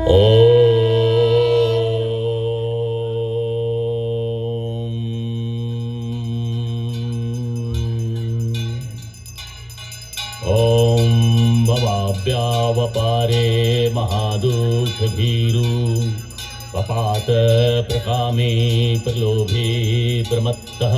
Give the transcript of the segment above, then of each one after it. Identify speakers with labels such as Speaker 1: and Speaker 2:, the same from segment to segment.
Speaker 1: ॐ भवाभ्यावपारे महादुःखभीरु पपात प्रकामे प्रलोभे प्रमत्तः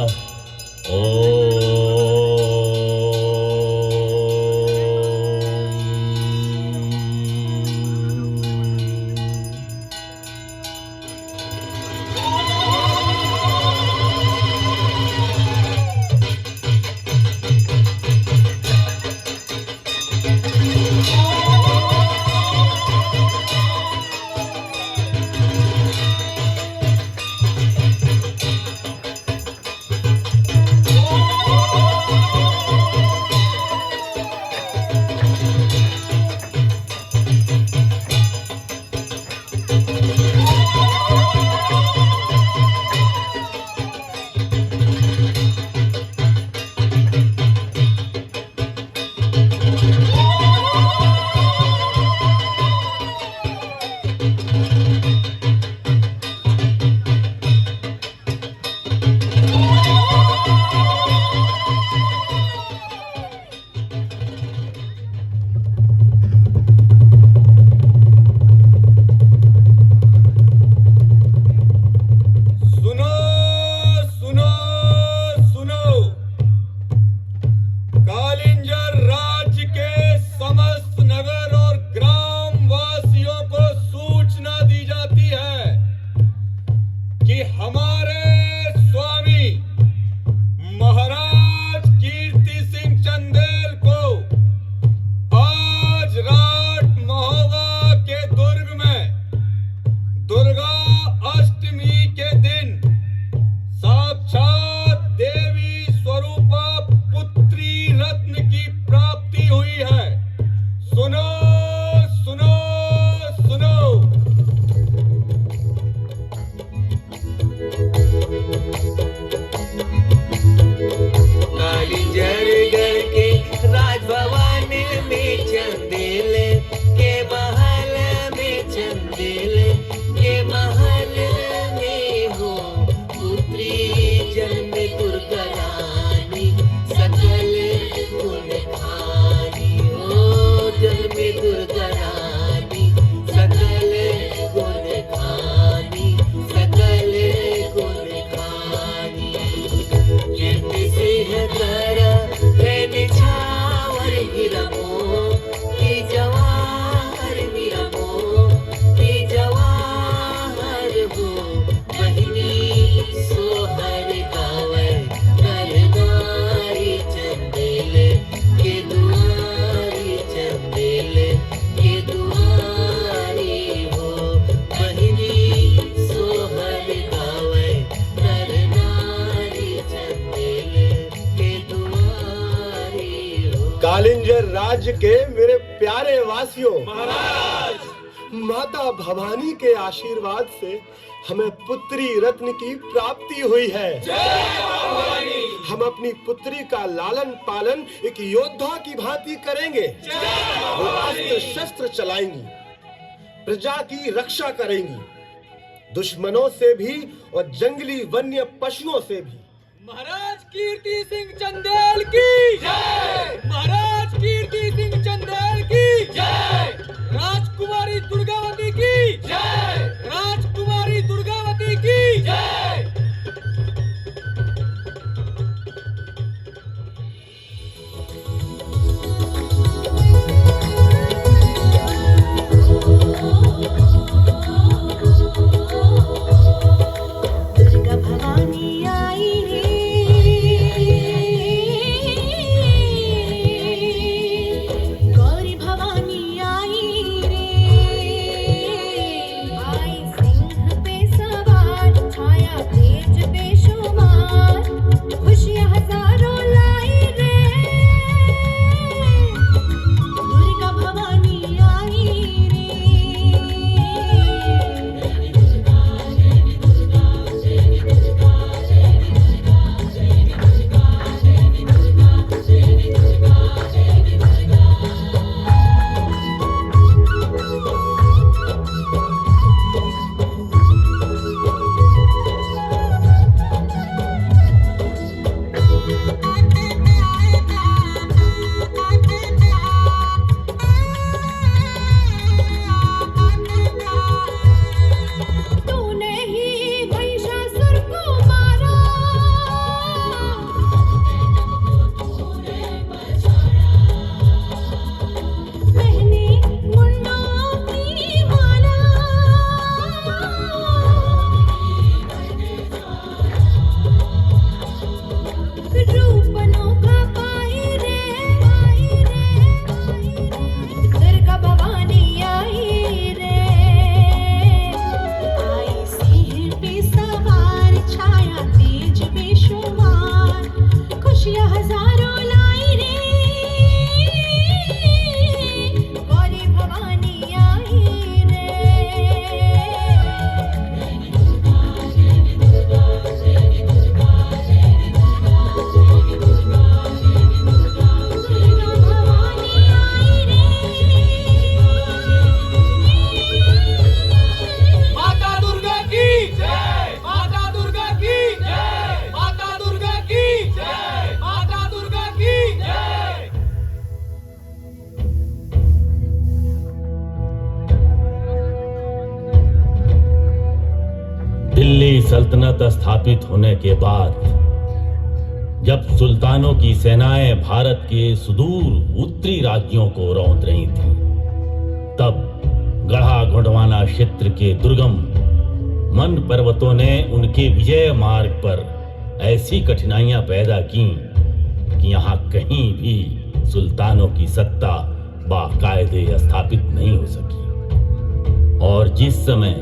Speaker 2: कालिंजर राज्य के मेरे प्यारे वासियों, महाराज, माता भवानी के आशीर्वाद से हमें पुत्री रत्न की प्राप्ति हुई है। जय भवानी। हम अपनी पुत्री का लालन पालन एक योद्धा की भांति करेंगे। वो अस्त्र शस्त्र चलाएंगी, प्रजा की रक्षा करेंगी, दुश्मनों से भी और जंगली वन्य पशुओं से भी।
Speaker 3: महाराज कीर्ति सिंह चंदेल की जय। महाराज कीर्ति सिंह चंदेल की जय। राजकुमारी दुर्गावती की जय। राजकुमारी दुर्गावती की जय।
Speaker 4: दुर्गा भवानी आई रे, गौरी भवानी आई रे।
Speaker 1: दिल्ली सल्तनत स्थापित होने के बाद जब सुल्तानों की सेनाएं भारत के सुदूर उत्तरी राज्यों को रौंद रही थीं, तब गढ़ा गोंडवाना क्षेत्र के दुर्गम मन पर्वतों ने उनके विजय मार्ग पर ऐसी कठिनाइयां पैदा की कि यहाँ कहीं भी सुल्तानों की सत्ता बाकायदे स्थापित नहीं हो सकी। और जिस समय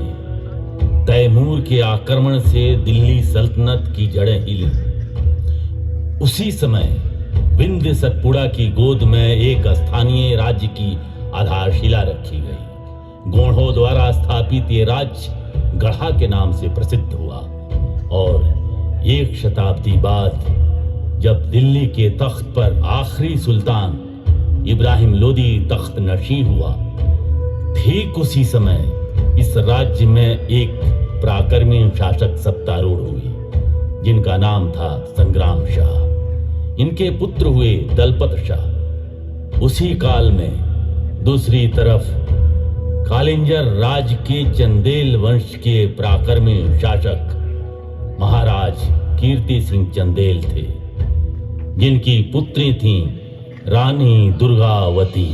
Speaker 1: तैमूर के आक्रमण से दिल्ली सल्तनत की जड़ें हिली, उसी समय विंध्य सतपुड़ा की गोद में एक स्थानीय राज्य की आधारशिला रखी गई। गोंडों द्वारा स्थापित ये राज्य गढ़ा के नाम से प्रसिद्ध हुआ और 1 शताब्दी बाद जब दिल्ली के तख्त पर आखिरी सुल्तान इब्राहिम लोदी तख्त नशी हुआ, ठीक उसी समय इस राज्य में एक पराक्रमी शासक सत्तारूढ़ हुए जिनका नाम था संग्राम शाह। इनके पुत्र हुए दलपत शाह। उसी काल में दूसरी तरफ कालिंजर राज के चंदेल वंश के पराक्रमी शासक महाराज कीर्ति सिंह चंदेल थे, जिनकी पुत्री थी रानी दुर्गावती।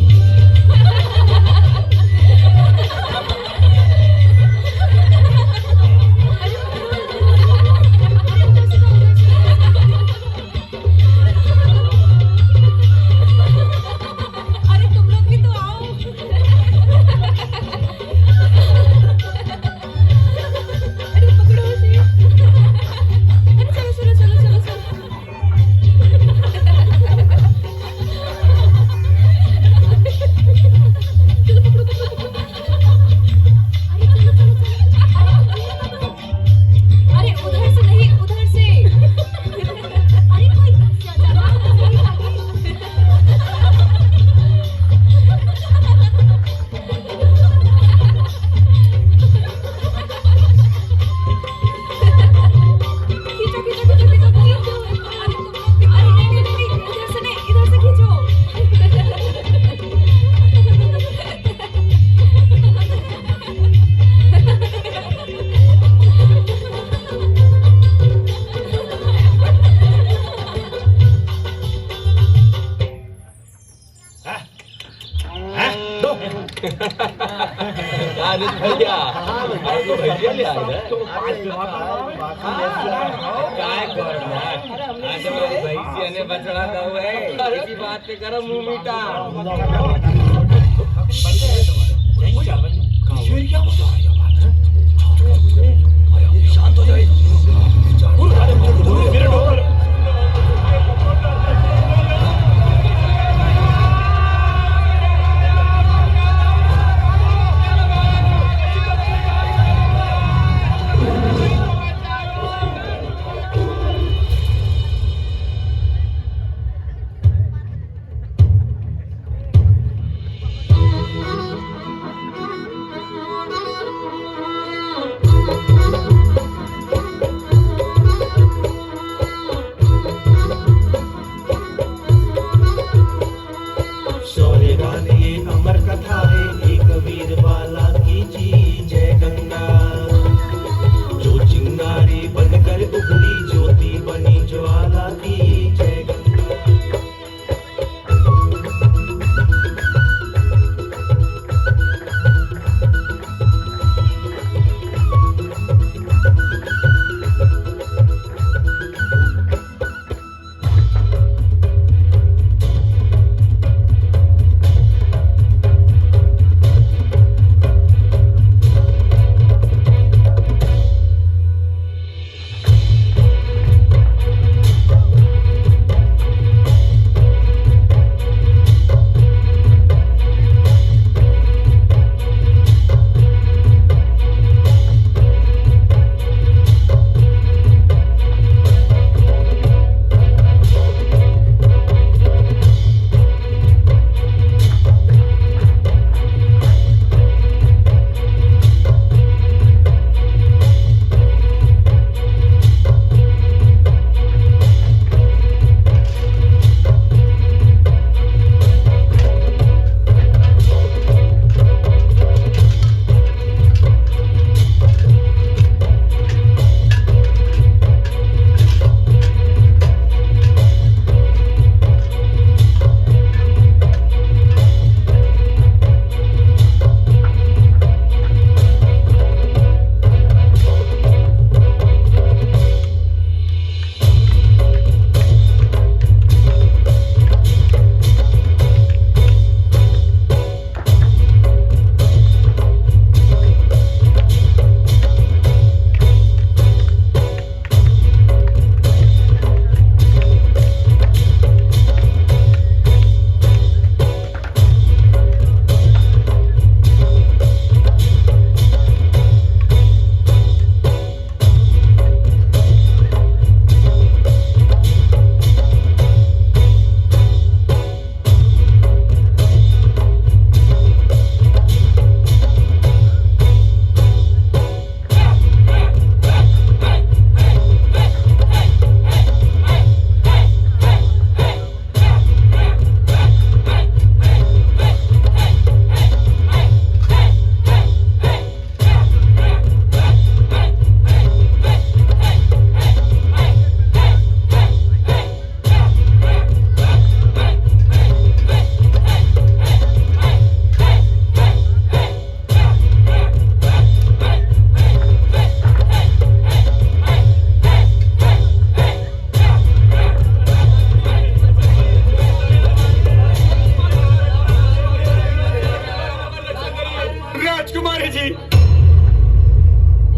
Speaker 5: राजकुमारी जी,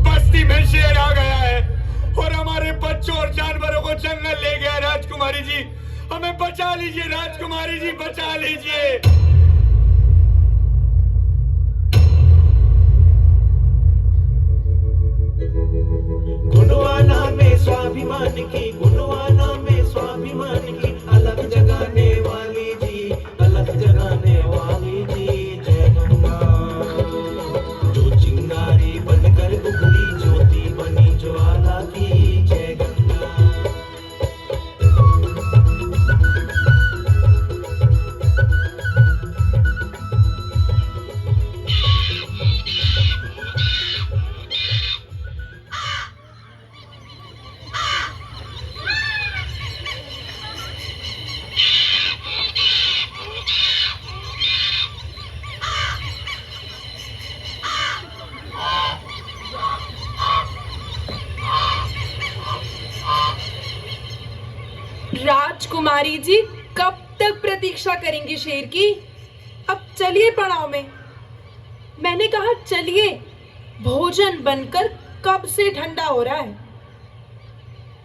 Speaker 5: बस्ती में शेर आ गया है और हमारे बच्चों और जानवरों को जंगल ले गया। राजकुमारी जी, हमें बचा लीजिए। राजकुमारी जी, बचा लीजिए।
Speaker 6: गुणवाना में स्वाभिमान की, गुणवाना में स्वाभिमान की, अलग जगाने वाली जी, अलग जगाने वाली जी, जय गंगा। जो चिंगारी बनकर उभरी, ज्योति बनी ज्वाला की, जय गंगा।
Speaker 7: राजकुमारी जी कब तक प्रतीक्षा करेंगी शेर की? अब चलिए पड़ाव में। मैंने कहा चलिए, भोजन बनकर कब से ठंडा हो रहा है।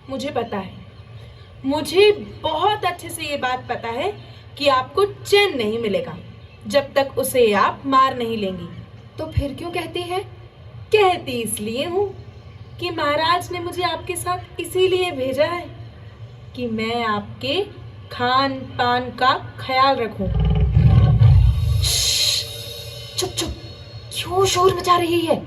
Speaker 7: मुझे पता है, मुझे बहुत अच्छे से ये बात पता है कि आपको चैन नहीं मिलेगा जब तक उसे आप मार नहीं लेंगी।
Speaker 8: तो फिर क्यों कहती है?
Speaker 7: कहती इसलिए हूँ कि महाराज ने मुझे आपके साथ इसीलिए भेजा है कि मैं आपके खान पान का ख्याल रखूं।
Speaker 8: चुप चुप, क्यों शोर मचा रही है?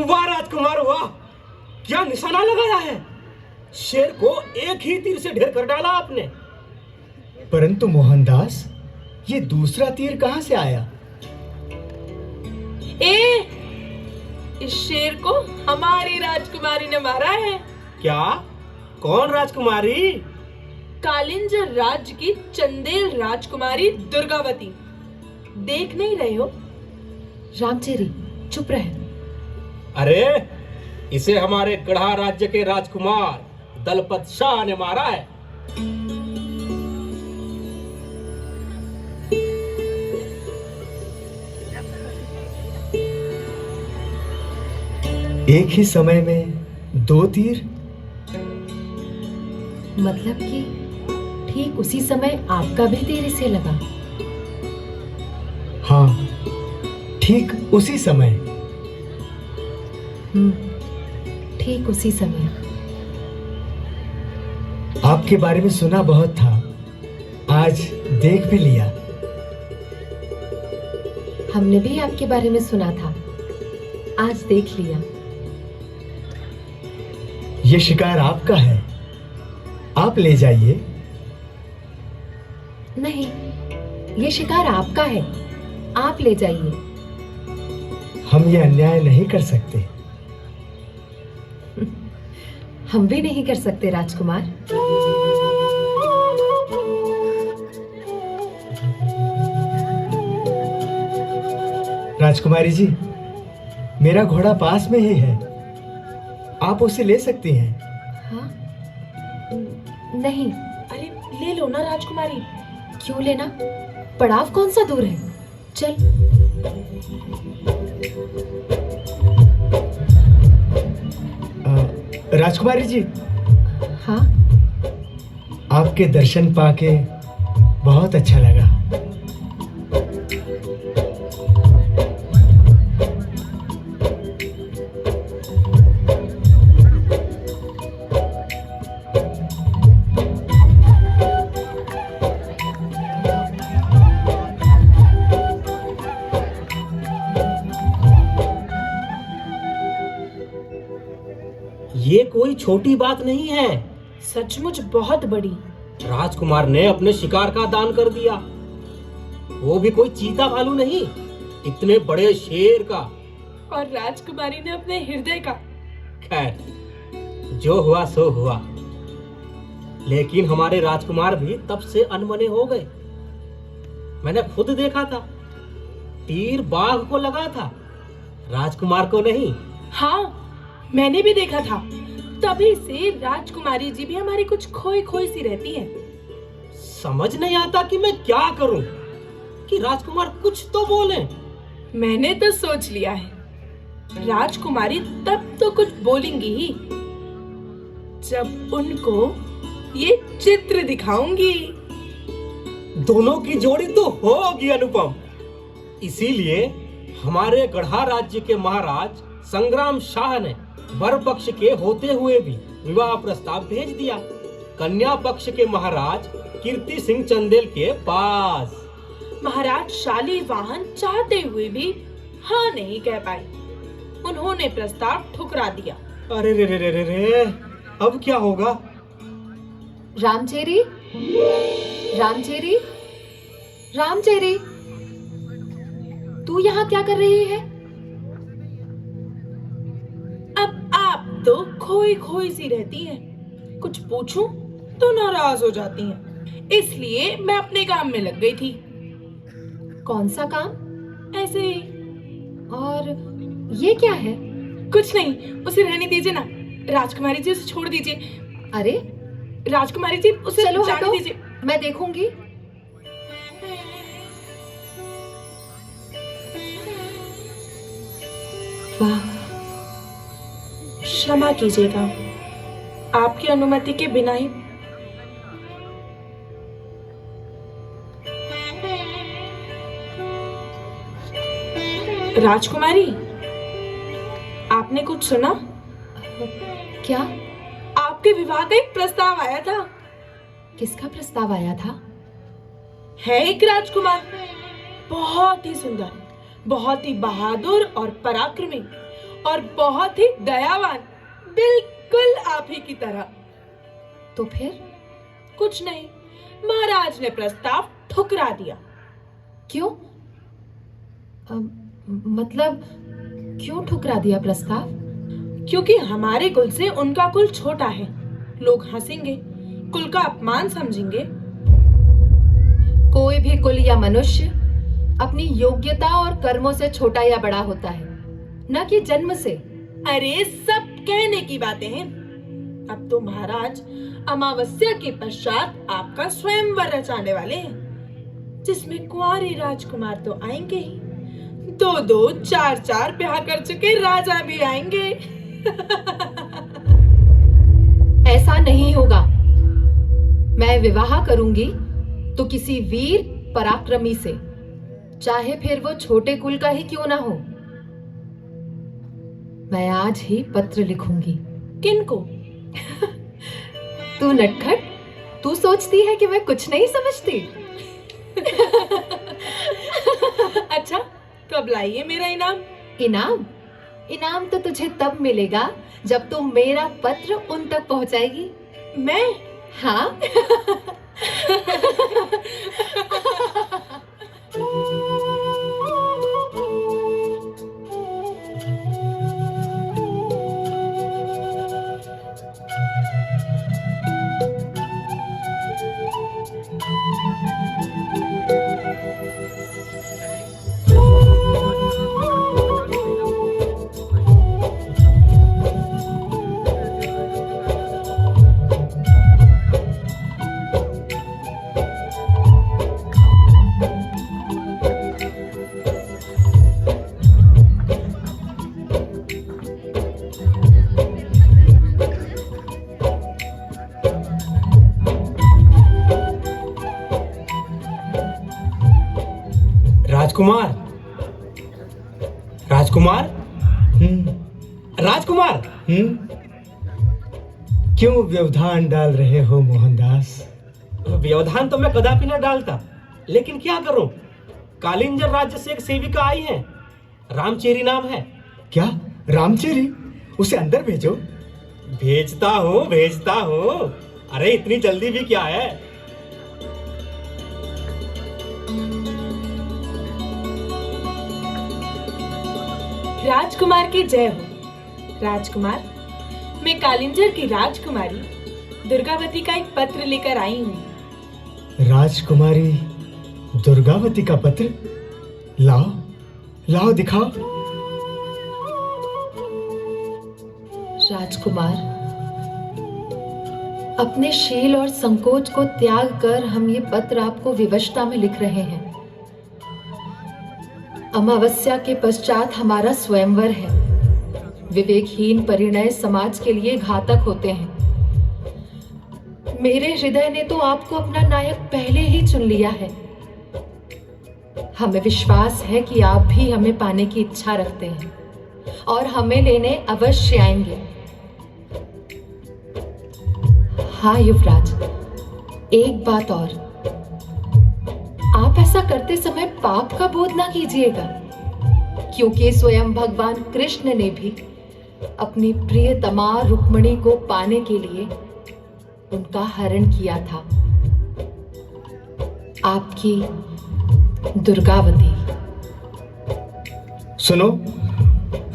Speaker 6: वाह राजकुमार वाह, क्या निशाना लगाया है। शेर को एक ही तीर से ढेर कर डाला आपने।
Speaker 2: परंतु मोहनदास, ये दूसरा तीर कहां से आया?
Speaker 7: इस शेर को हमारी राजकुमारी ने मारा है।
Speaker 6: क्या? कौन राजकुमारी?
Speaker 7: कालिंजर राज्य की चंदेल राजकुमारी दुर्गावती। देख नहीं रहे हो?
Speaker 8: रामचेरी चुप रहे।
Speaker 6: अरे, इसे हमारे गढ़ा राज्य के राजकुमार दलपत शाह ने मारा है।
Speaker 2: एक ही समय में 2 तीर?
Speaker 8: मतलब कि ठीक उसी समय आपका भी तीर इसे लगा?
Speaker 2: हाँ, ठीक उसी समय।
Speaker 8: ठीक उसी समय।
Speaker 2: आपके बारे में सुना बहुत था, आज देख भी लिया।
Speaker 8: हमने भी आपके बारे में सुना था, आज देख लिया।
Speaker 2: ये शिकार आपका है, आप ले जाइए।
Speaker 8: नहीं, ये शिकार आपका है, आप ले जाइए।
Speaker 2: हम ये अन्याय नहीं कर सकते।
Speaker 8: हम भी नहीं कर सकते राजकुमार।
Speaker 2: राजकुमारी जी, मेरा घोड़ा पास में ही है, आप उसे ले सकती हैं।
Speaker 8: हाँ? नहीं।
Speaker 7: अरे ले लो ना राजकुमारी।
Speaker 8: क्यों लेना? पड़ाव कौन सा दूर है, चल।
Speaker 2: राजकुमारी जी।
Speaker 8: हाँ?
Speaker 2: आपके दर्शन पाके बहुत अच्छा लगा।
Speaker 6: ये कोई छोटी बात नहीं है।
Speaker 7: सचमुच बहुत बड़ी।
Speaker 6: राजकुमार ने अपने शिकार का दान कर दिया, वो भी कोई चीता भालू नहीं, इतने बड़े शेर का।
Speaker 7: और राजकुमारी ने अपने हृदय का।
Speaker 6: खैर, जो हुआ सो हुआ। लेकिन हमारे राजकुमार भी तब से अनमने हो गए। मैंने खुद देखा था, तीर बाघ को लगा था, राजकुमार को नहीं।
Speaker 7: हाँ, मैंने भी देखा था। तभी से राजकुमारी जी भी हमारी कुछ खोई खोई सी रहती है।
Speaker 6: समझ नहीं आता कि मैं क्या करूं कि राजकुमार कुछ तो बोले।
Speaker 7: मैंने तो सोच लिया है, राजकुमारी तब तो कुछ बोलेंगी ही जब उनको ये चित्र दिखाऊंगी।
Speaker 6: दोनों की जोड़ी तो होगी अनुपम। इसीलिए हमारे गढ़ा राज्य के महाराज संग्राम शाह ने वर पक्ष के होते हुए भी विवाह प्रस्ताव भेज दिया कन्या पक्ष के महाराज कीर्ति सिंह चंदेल के पास।
Speaker 7: महाराज शालीवाहन चाहते हुए भी हाँ नहीं कह पाए। उन्होंने प्रस्ताव ठुकरा दिया।
Speaker 6: अरे रे रे रे रे रे, अब क्या होगा?
Speaker 8: रामचेरी, रामचेरी, रामचेरी, तू यहाँ क्या कर रही है?
Speaker 7: अब आप तो खोई खोई सी रहती हैं। कुछ पूछूं तो नाराज हो जाती हैं। इसलिए मैं अपने काम में लग गई थी।
Speaker 8: कौन सा काम?
Speaker 7: ऐसे ही।
Speaker 8: और ये क्या है?
Speaker 7: कुछ नहीं, उसे रहने दीजिए ना। राजकुमारी जी, उसे छोड़ दीजिए।
Speaker 8: अरे
Speaker 7: राजकुमारी जी, उसे
Speaker 8: चलो
Speaker 7: जाने
Speaker 8: हटो,
Speaker 7: दीजिए।
Speaker 8: मैं देखूंगी। वाह,
Speaker 7: क्षमा कीजिएगा, आपकी अनुमति के बिना ही। राजकुमारी, आपने कुछ सुना?
Speaker 8: क्या?
Speaker 7: आपके विवाह का एक प्रस्ताव आया था।
Speaker 8: किसका प्रस्ताव आया था?
Speaker 7: है एक राजकुमार, बहुत ही सुंदर, बहुत ही बहादुर और पराक्रमी और बहुत ही दयावान, बिल्कुल आप ही की तरह।
Speaker 8: तो फिर?
Speaker 7: कुछ नहीं, महाराज ने प्रस्ताव ठुकरा दिया।
Speaker 8: क्यों? मतलब क्यों ठुकरा दिया प्रस्ताव?
Speaker 7: क्योंकि हमारे कुल से उनका कुल छोटा है। लोग हंसेंगे, कुल का अपमान समझेंगे।
Speaker 8: कोई भी कुल या मनुष्य अपनी योग्यता और कर्मों से छोटा या बड़ा होता है, न कि जन्म से।
Speaker 7: अरे सब कहने की बातें हैं। अब तो महाराज अमावस्या के पश्चात आपका स्वयंवर रचाने वाले हैं, जिसमें कुंवारे राजकुमार तो आएंगे ही, 2-2, 4-4 ब्याह कर चुके राजा भी आएंगे।
Speaker 8: ऐसा नहीं होगा। मैं विवाह करूंगी तो किसी वीर पराक्रमी से, चाहे फिर वो छोटे कुल का ही क्यों ना हो। मैं आज ही पत्र लिखूंगी।
Speaker 7: किनको?
Speaker 8: तू नटखट, तू सोचती है कि मैं कुछ नहीं समझती।
Speaker 7: अच्छा, कब लाइए मेरा इनाम?
Speaker 8: इनाम? इनाम तो तुझे तब मिलेगा जब तू मेरा पत्र उन तक पहुंचाएगी।
Speaker 7: मैं?
Speaker 8: हाँ।
Speaker 6: राजकुमार, राजकुमार, राजकुमार।
Speaker 2: क्यों व्यवधान डाल रहे हो मोहनदास?
Speaker 6: व्यवधान तो मैं कदापि न डालता, लेकिन क्या करूं? कालिंजर राज्य से एक सेविका आई है, रामचेरी नाम है।
Speaker 2: क्या? रामचेरी? उसे अंदर भेजो।
Speaker 5: भेजता हूँ। अरे इतनी जल्दी भी क्या है?
Speaker 7: राजकुमार की जय हो। राजकुमार, मैं कालिंजर की राजकुमारी दुर्गावती का एक पत्र लेकर आई हूँ।
Speaker 2: राजकुमारी दुर्गावती का पत्र? लाओ लाओ दिखाओ।
Speaker 8: राजकुमार, अपने शील और संकोच को त्याग कर हम ये पत्र आपको विवशता में लिख रहे हैं। अमावस्या के पश्चात हमारा स्वयंवर है। विवेकहीन परिणय समाज के लिए घातक होते हैं। मेरे हृदय ने तो आपको अपना नायक पहले ही चुन लिया है। हमें विश्वास है कि आप भी हमें पाने की इच्छा रखते हैं और हमें लेने अवश्य आएंगे। हाँ युवराज, एक बात और, आप ऐसा करते समय पाप का बोध ना कीजिएगा, क्योंकि स्वयं भगवान कृष्ण ने भी अपनी प्रियतमा रुक्मिणी को पाने के लिए उनका हरण किया था। आपकी दुर्गावती।
Speaker 2: सुनो,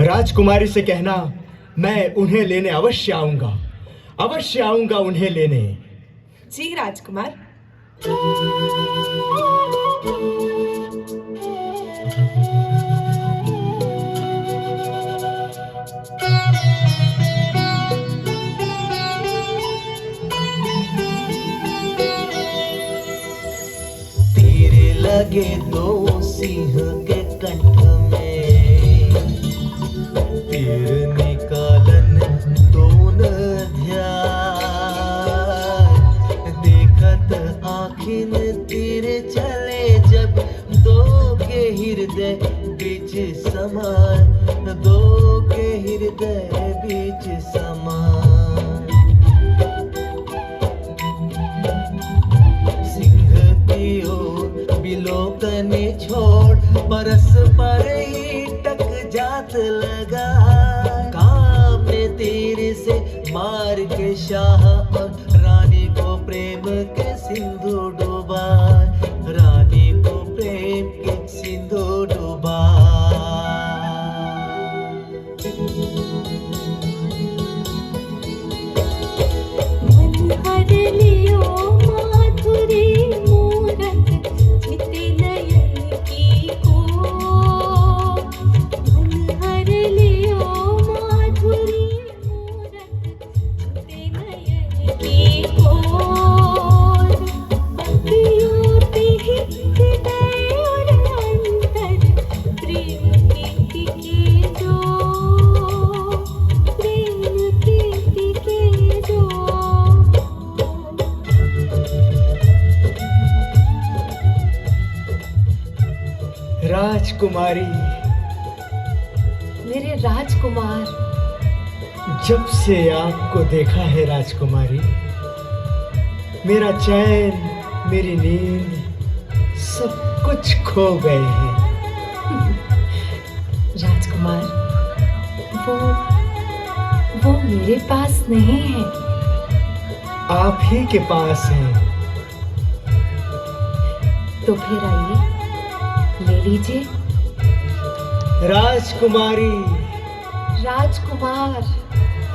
Speaker 2: राजकुमारी से कहना मैं उन्हें लेने अवश्य आऊंगा उन्हें लेने।
Speaker 7: जी राजकुमार।
Speaker 6: तेरे लगे दो सिंह के कंठ में, तीर निकालन दोन ध्यान, देखत आखिन तीर चले जब दो के हृदय बीच समान, दो के हृदय बीच समान। सिंह की ओर बिलोकन छोड़ परस्पर ही टक जात लगा, काम ने तीर से मार के शाह और रानी को प्रेम के सिंधु डूबा, रानी को प्रेम के सिंधु डूबा।
Speaker 4: मन हर लियो माधुरी मूरत चित नयन की को, मन हर लियो माधुरी मूरत चित नयन की को, अखियों पे ही हृदय और अंतर प्रेम के टिके जो, प्रेम के टिके जो।
Speaker 2: राजकुमारी,
Speaker 8: मेरे राजकुमार,
Speaker 2: जब से आपको देखा है राजकुमारी, मेरा चैन, मेरी नींद सब कुछ खो गए हैं।
Speaker 8: राजकुमार, वो मेरे पास नहीं है।
Speaker 2: आप ही के पास हैं।
Speaker 8: तो फिर आइए, ले लीजिए।
Speaker 2: राजकुमारी,
Speaker 8: राजकुमार,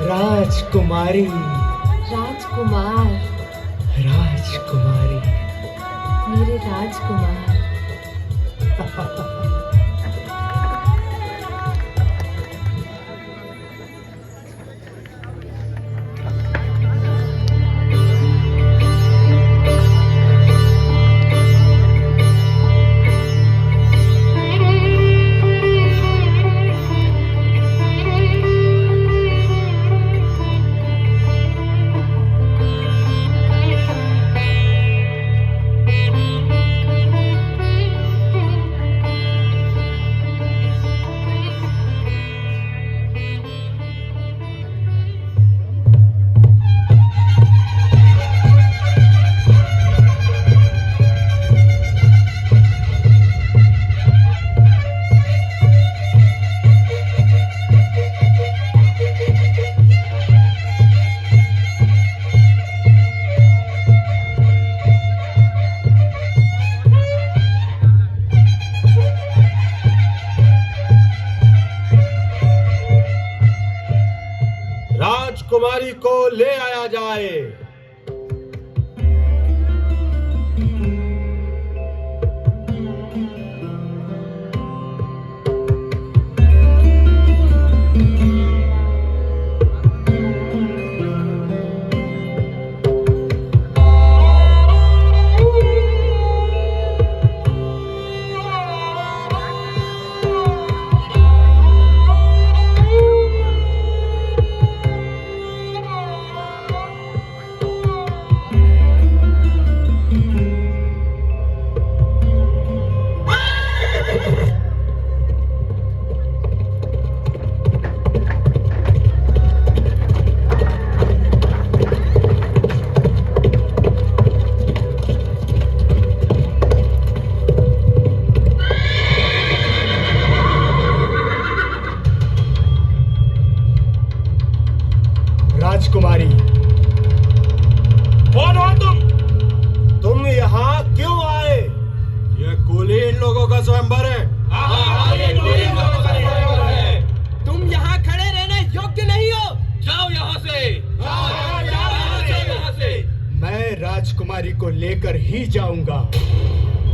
Speaker 2: राजकुमारी,
Speaker 8: राजकुमार,
Speaker 2: राजकुमारी।
Speaker 8: मेरे राजकुमार।
Speaker 2: राजकुमारी को ले आया जाए। राजकुमारी,
Speaker 5: कौन हो तुम?
Speaker 2: तुम यहाँ क्यों आए?
Speaker 5: ये कुलीन लोगों का स्वयंवर है।
Speaker 3: तुम यहाँ खड़े रहने योग्य नहीं हो। जाओ यहाँ से। यहाँ से।
Speaker 2: मैं राजकुमारी को लेकर ही जाऊंगा।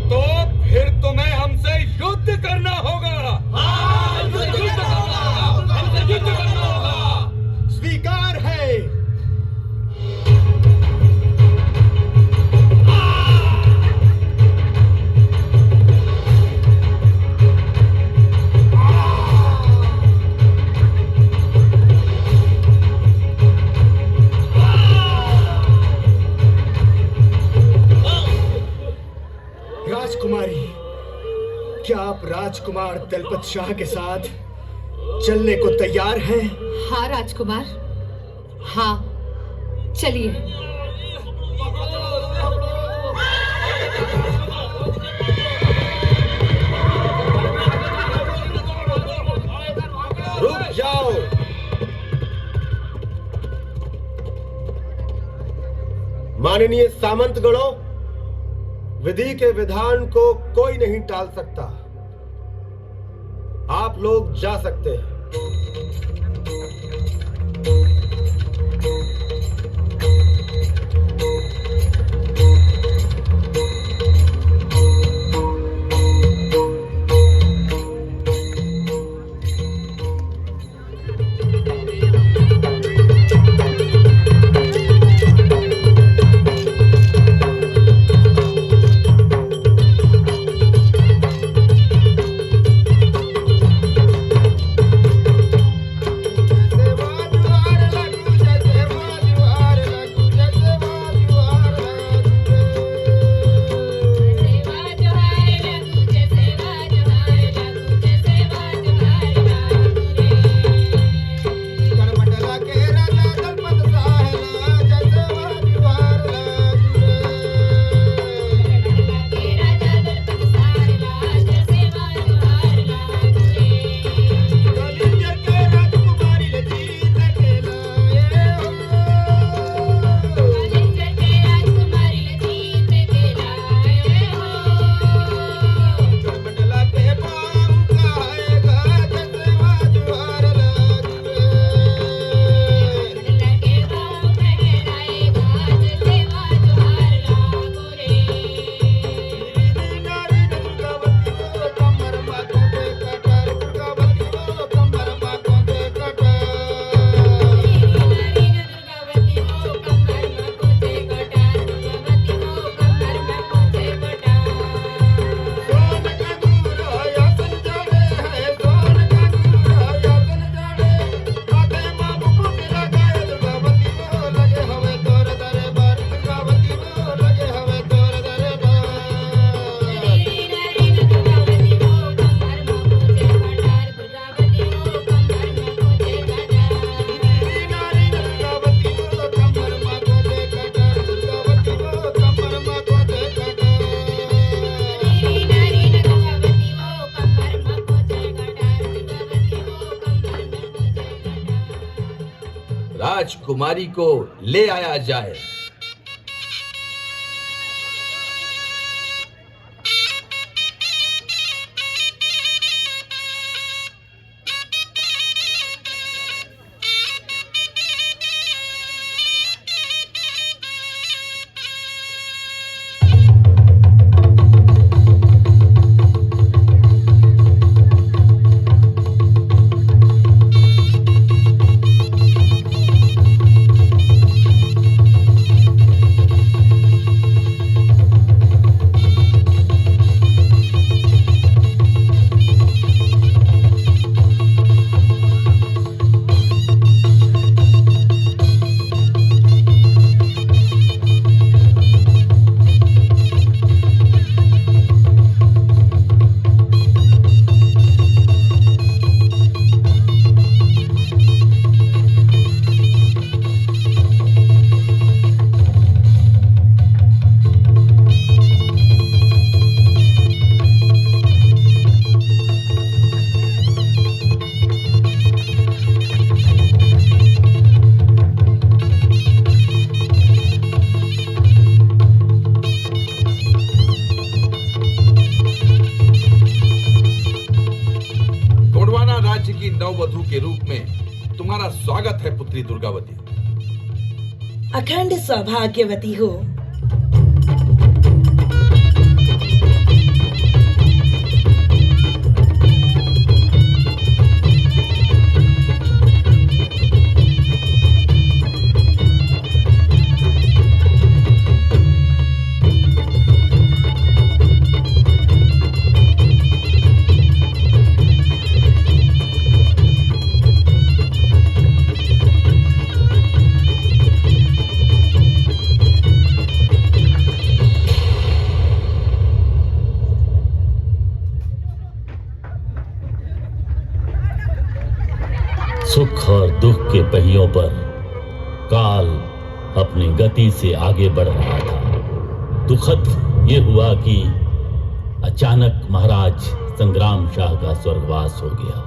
Speaker 5: तो फिर तुम्हें हमसे युद्ध करना होगा। हमसे युद्ध करना होगा।
Speaker 2: स्वीकार है। राजकुमारी, क्या आप राजकुमार दलपत शाह के साथ चलने को तैयार हैं?
Speaker 8: हाँ राजकुमार, हाँ, चलिए।
Speaker 2: रुक जाओ। माननीय सामंतगणों, विधि के विधान को कोई नहीं टाल सकता। आप लोग जा सकते हैं।
Speaker 9: राजकुमारी को ले आया जाए। तुम्हारा स्वागत है पुत्री दुर्गावती।
Speaker 10: अखंड सौभाग्यवती हो।
Speaker 1: सुख और दुख के पहियों पर काल अपनी गति से आगे बढ़ रहा था। दुखद ये हुआ कि अचानक महाराज संग्राम शाह का स्वर्गवास हो गया।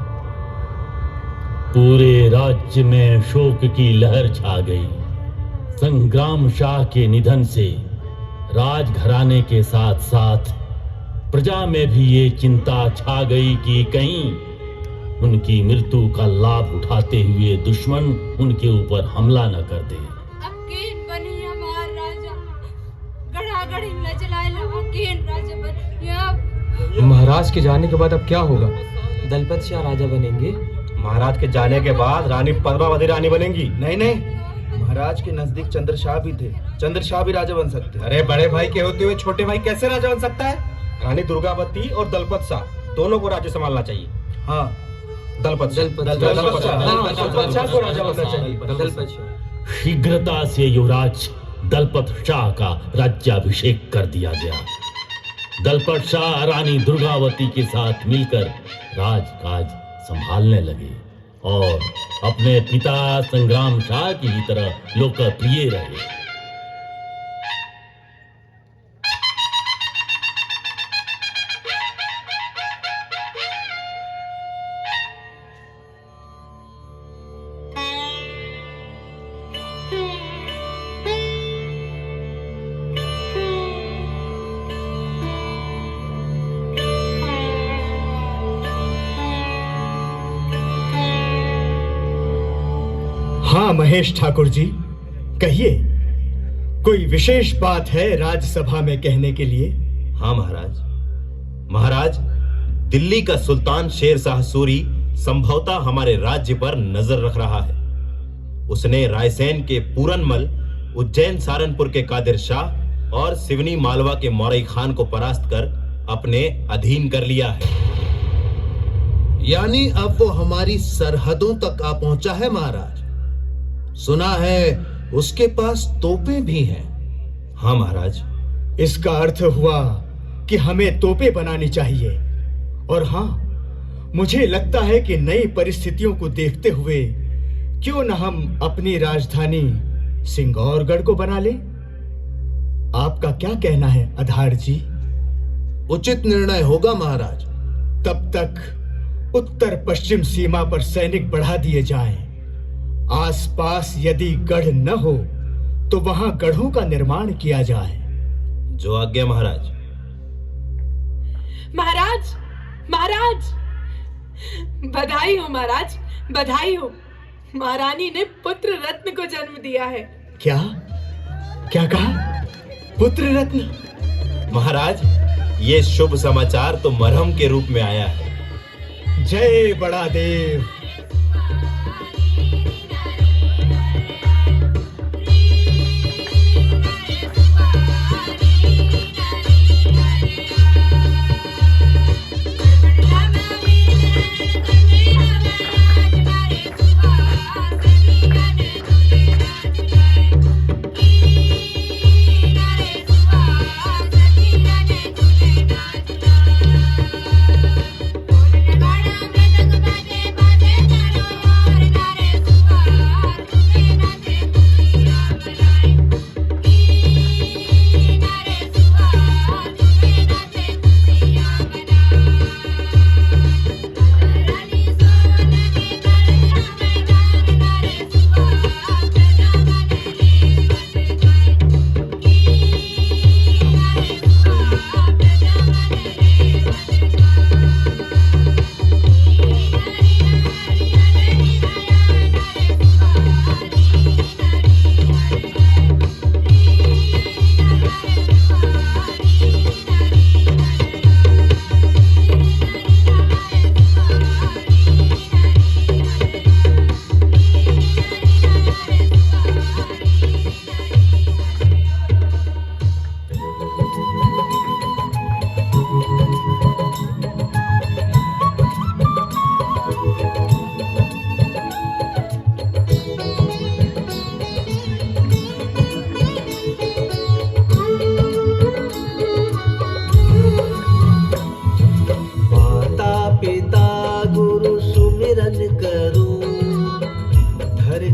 Speaker 1: पूरे राज्य में शोक की लहर छा गई। संग्राम शाह के निधन से राजघराने के साथ साथ प्रजा में भी ये चिंता छा गई कि कहीं उनकी मृत्यु का लाभ उठाते हुए दुश्मन उनके ऊपर हमला न कर दे।
Speaker 3: महाराज के जाने के बाद अब क्या होगा?
Speaker 11: दलपत शाह राजा बनेंगे।
Speaker 2: महाराज के जाने के बाद रानी पद्मावती रानी बनेंगी।
Speaker 6: नहीं नहीं, महाराज के नजदीक चंद्र शाह भी थे, चंद्र शाह भी राजा बन सकते हैं।
Speaker 2: अरे बड़े भाई के होते हुए छोटे भाई कैसे राजा बन सकता है? रानी दुर्गावती और दलपत शाह दोनों को राज्य संभालना चाहिए।
Speaker 6: हाँ,
Speaker 2: दलपत शाह को राजा बनना चाहिए।
Speaker 1: शीघ्रता से युवराज दलपत शाह का राज्याभिषेक कर दिया गया। दलपत शाह रानी दुर्गावती के साथ मिलकर राजकाज संभालने लगे और अपने पिता संग्राम शाह की ही तरह लोकप्रिय रहे।
Speaker 12: हाँ महेश ठाकुर जी, कहिए, कोई विशेष बात है राज्यसभा में कहने के लिए?
Speaker 13: हाँ महाराज। महाराज, दिल्ली का सुल्तान शेर शाह सूरी संभवतः हमारे राज्य पर नजर रख रहा है। उसने रायसेन के पूरनमल, उज्जैन सारनपुर के कादिर शाह और सिवनी मालवा के मौरई खान को परास्त कर अपने अधीन कर लिया है।
Speaker 14: यानी अब वो हमारी सरहदों तक आ पहुंचा है महाराज। सुना है उसके पास तोपें भी हैं।
Speaker 13: हाँ महाराज।
Speaker 12: इसका अर्थ हुआ कि हमें तोपें बनानी चाहिए। और हाँ, मुझे लगता है कि नई परिस्थितियों को देखते हुए क्यों न हम अपनी राजधानी सिंगौरगढ़ को बना लें। आपका क्या कहना है आधार जी?
Speaker 14: उचित निर्णय होगा महाराज।
Speaker 12: तब तक उत्तर पश्चिम सीमा पर सैनिक बढ़ा दिए जाएं। आसपास यदि गढ़ न हो तो वहां गढ़ों का निर्माण किया जाए।
Speaker 13: जो आज्ञा महाराज।
Speaker 7: महाराज, महाराज, बधाई हो महाराज, बधाई हो। महारानी ने पुत्र रत्न को जन्म दिया है।
Speaker 12: क्या क्या कहा? पुत्र रत्न?
Speaker 13: महाराज, ये शुभ समाचार तो मरहम के रूप में आया है।
Speaker 12: जय बड़ा देव।
Speaker 4: बाजे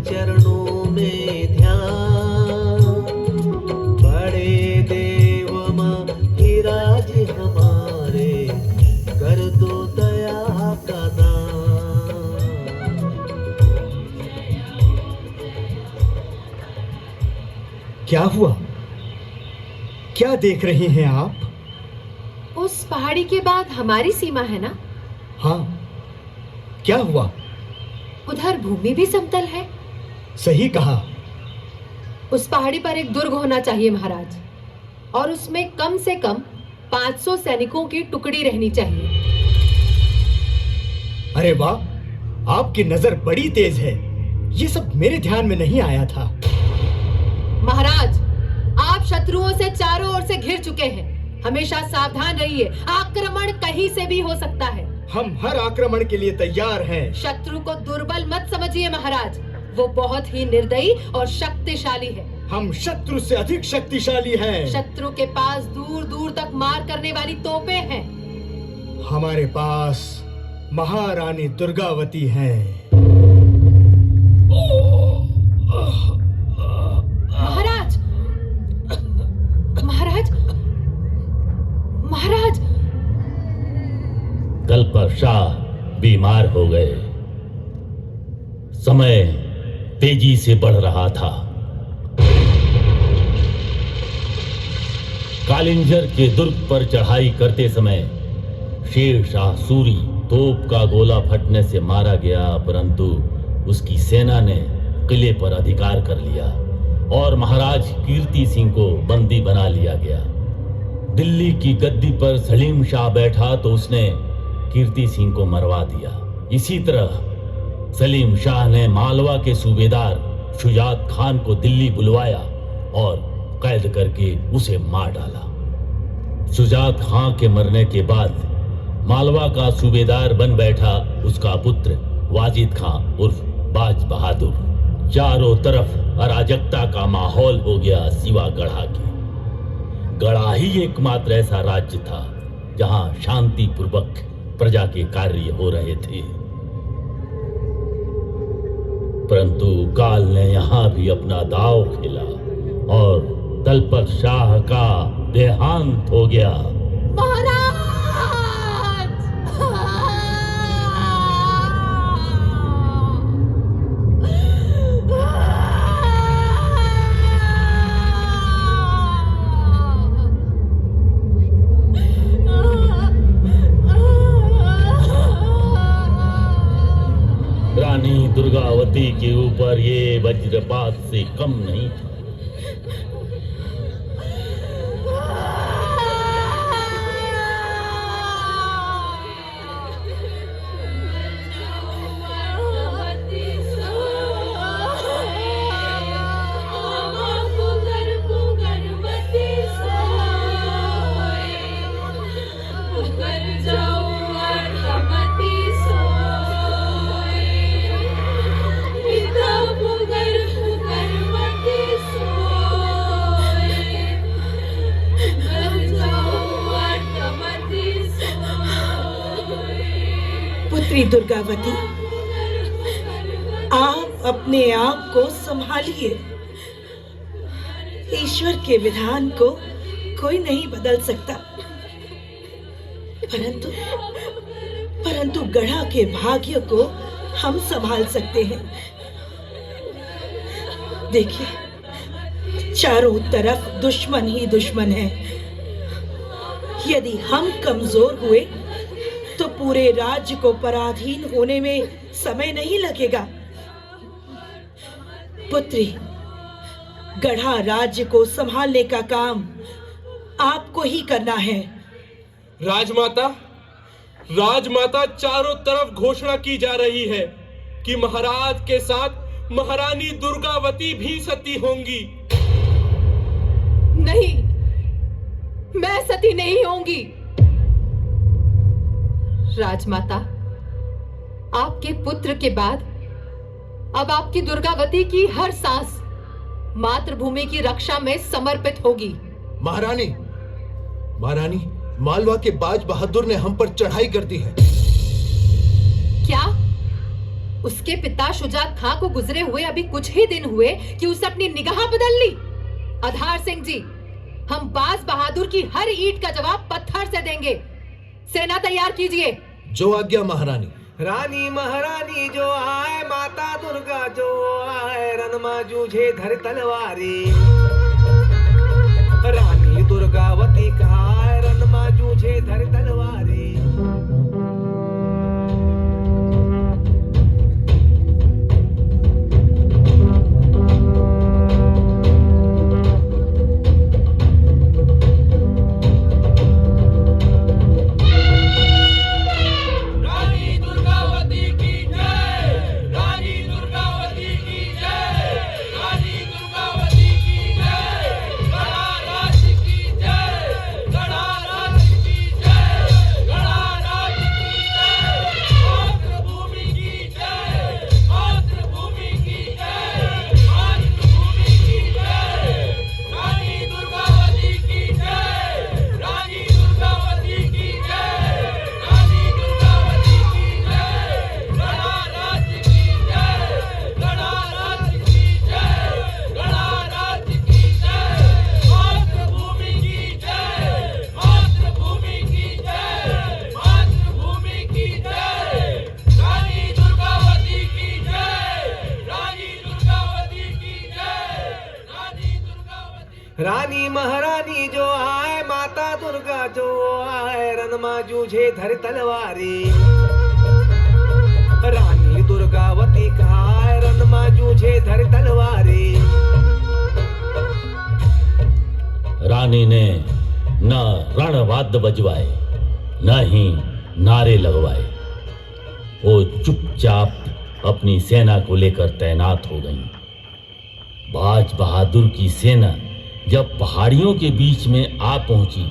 Speaker 6: चरणों में ध्यान, बड़े देव महाराज हमारे, कर दो दया का दान।
Speaker 12: क्या हुआ? क्या देख रही हैं आप?
Speaker 8: उस पहाड़ी के बाद हमारी सीमा है ना?
Speaker 12: हाँ, क्या हुआ?
Speaker 8: उधर भूमि भी समतल है।
Speaker 12: सही कहा।
Speaker 8: उस पहाड़ी पर एक दुर्ग होना चाहिए महाराज, और उसमें कम से कम 500 सैनिकों की टुकड़ी रहनी चाहिए।
Speaker 12: अरे वाह, आपकी नजर बड़ी तेज है। ये सब मेरे ध्यान में नहीं आया था।
Speaker 8: महाराज, आप शत्रुओं से चारों ओर से घिर चुके हैं। हमेशा सावधान रहिए, आक्रमण कहीं से भी हो सकता है।
Speaker 12: हम हर आक्रमण के लिए तैयार हैं।
Speaker 8: शत्रु को दुर्बल मत समझिए महाराज, वो बहुत ही निर्दयी और शक्तिशाली है।
Speaker 12: हम शत्रु से अधिक शक्तिशाली हैं।
Speaker 8: शत्रु के पास दूर दूर तक मार करने वाली तोपें हैं।
Speaker 12: हमारे पास महारानी दुर्गावती हैं।
Speaker 8: महाराज, महाराज, महाराज।
Speaker 1: दलपत शाह बीमार हो गए। समय तेजी से बढ़ रहा था। कालिंजर के दुर्ग पर चढ़ाई करते समय शेर शाह सूरी तोप का गोला फटने से मारा गया, परंतु उसकी सेना ने किले पर अधिकार कर लिया और महाराज कीर्ति सिंह को बंदी बना लिया गया। दिल्ली की गद्दी पर सलीम शाह बैठा तो उसने कीर्ति सिंह को मरवा दिया। इसी तरह सलीम शाह ने मालवा के सूबेदार शुजात खान को दिल्ली बुलवाया और कैद करके उसे मार डाला। शुजात खान के मरने के बाद मालवा का सूबेदार बन बैठा उसका पुत्र वाजिद खान उर्फ बाज बहादुर। चारों तरफ अराजकता का माहौल हो गया सिवा गढ़ा के। गढ़ा ही एकमात्र ऐसा राज्य था जहां शांति पूर्वक प्रजा के कार्य हो रहे थे, परंतु काल ने यहां भी अपना दांव खेला और दलपत शाह का देहांत हो गया। रानी दुर्गावती के ऊपर ये वज्रपात से कम नहीं था।
Speaker 10: पुत्री दुर्गावती, आप अपने आप को संभालिए। ईश्वर के विधान को कोई नहीं बदल सकता, परंतु गढ़ा के भाग्य को हम संभाल सकते हैं। देखिए, चारों तरफ दुश्मन ही दुश्मन है। यदि हम कमजोर हुए तो पूरे राज्य को पराधीन होने में समय नहीं लगेगा। पुत्री, गढ़ा राज्य को संभालने का काम आपको ही करना है।
Speaker 5: राजमाता, राजमाता, चारों तरफ घोषणा की जा रही है कि महाराज के साथ महारानी दुर्गावती भी सती होंगी।
Speaker 8: नहीं, मैं सती नहीं होंगी। राजमाता, आपके पुत्र के बाद अब आपकी दुर्गावती की हर सांस मातृभूमि की रक्षा में समर्पित होगी।
Speaker 14: महारानी, महारानी, मालवा के बाज बहादुर ने हम पर चढ़ाई कर दी है।
Speaker 8: क्या? उसके पिता शुजात खां को गुजरे हुए अभी कुछ ही दिन हुए कि उसने अपनी निगाह बदल ली। आधार सिंह जी, हम बाज बहादुर की हर ईंट का जवाब पत्थर से देंगे। सेना तैयार कीजिए।
Speaker 14: जो आज्ञा महारानी।
Speaker 6: रानी महारानी जो आए, माता दुर्गा जो आए, रणमा जूझे धर तलवारी। रानी दुर्गावती कहाए, रणमा जूझे धर तलवारी। रानी महारानी जो आए, माता दुर्गा जो आए, रणमा जूझे धर तलवारी। रानी दुर्गावती कहाए, रणमा जूझे धर तलवारी।
Speaker 1: रानी ने न रणवाद्य बजवाए, न ही नारे लगवाए। वो चुपचाप अपनी सेना को लेकर तैनात हो गईं। बाज बहादुर की सेना जब पहाड़ियों के बीच में आ पहुंची,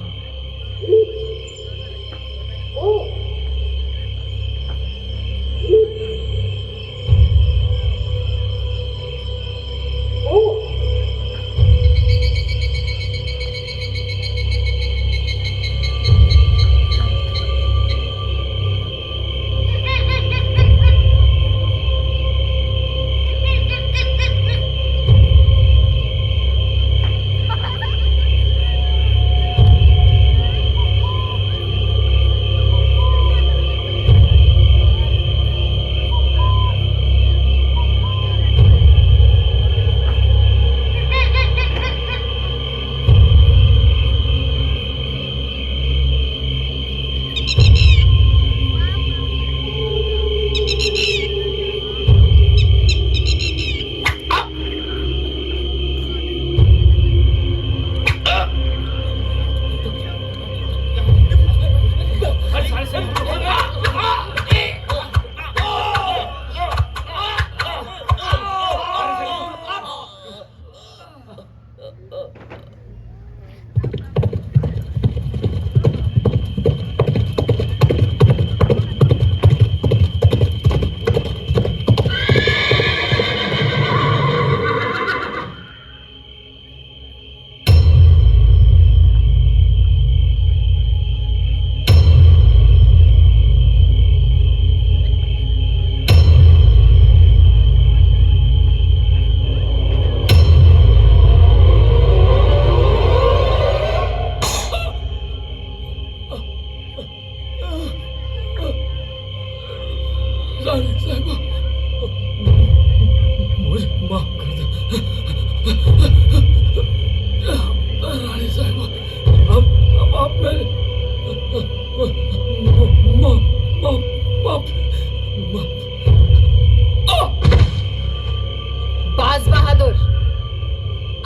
Speaker 8: बाज बहादुर,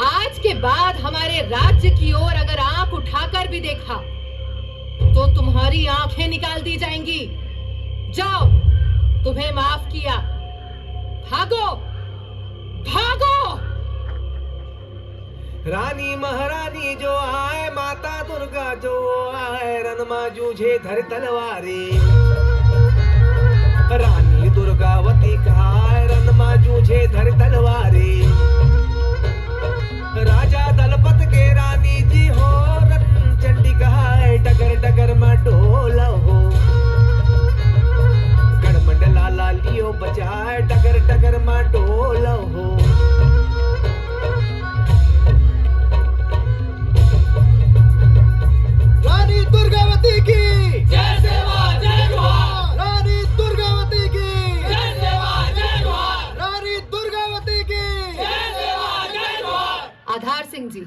Speaker 8: आज के बाद हमारे राज्य की ओर अगर आंख उठाकर भी देखा तो तुम्हारी आंखें निकाल दी जाएंगी। जाओ, तुम्हें माफ किया। भागो, भागो।
Speaker 6: रानी महारानी जो आए, माता दुर्गा जो आए, रणमा जूझे धर तलवारी। रानी दुर्गावती कहाए, रणमा जूझे धर तलवारी। राजा दलपत के रानी जी हो, रन चंडी कहाए, डगर डगर में ढोल हो। गणमंडला लालियो बजाए,
Speaker 8: आधार सिंह जी,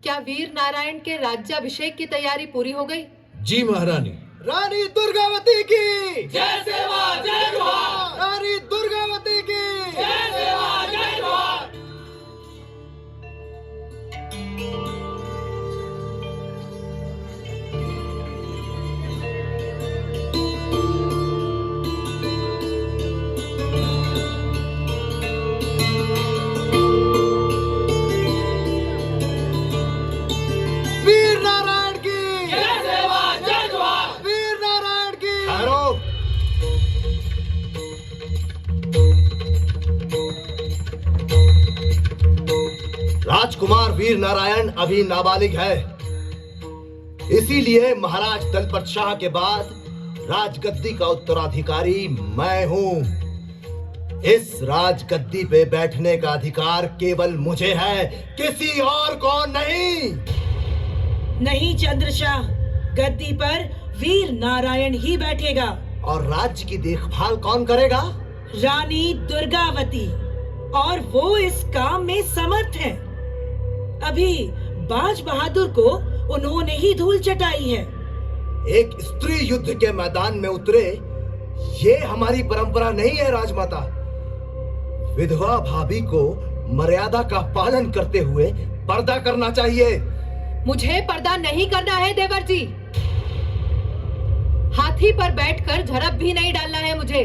Speaker 8: क्या वीर नारायण के राज्याभिषेक की तैयारी पूरी हो गई?
Speaker 14: जी महारानी।
Speaker 2: रानी दुर्गावती की
Speaker 3: जय सेवा जय जोहार।
Speaker 2: रानी दुर्गावती की
Speaker 3: जय सेवा जय जोहार।
Speaker 2: वीर नारायण की
Speaker 3: जय सेवा जय जोहार।
Speaker 2: वीर नारायण की
Speaker 13: ठहरो। राजकुमार वीर नारायण अभी नाबालिग है, इसीलिए महाराज दलपत शाह के बाद राजगद्दी का उत्तराधिकारी मैं हूं। इस राजगद्दी पे बैठने का अधिकार केवल मुझे है, किसी और को नहीं।
Speaker 10: नहीं चंद्रशाह, गद्दी पर वीर नारायण ही बैठेगा।
Speaker 13: और राज्य की देखभाल कौन करेगा?
Speaker 10: रानी दुर्गावती, और वो इस काम में समर्थ है। अभी बाज बहादुर को उन्होंने ही धूल चटाई है।
Speaker 13: एक स्त्री युद्ध के मैदान में उतरे, ये हमारी परंपरा नहीं है राजमाता। विधवा भाभी को मर्यादा का पालन करते हुए पर्दा करना चाहिए।
Speaker 8: मुझे पर्दा नहीं करना है देवर जी। हाथी पर बैठकर झड़प भी नहीं डालना है मुझे।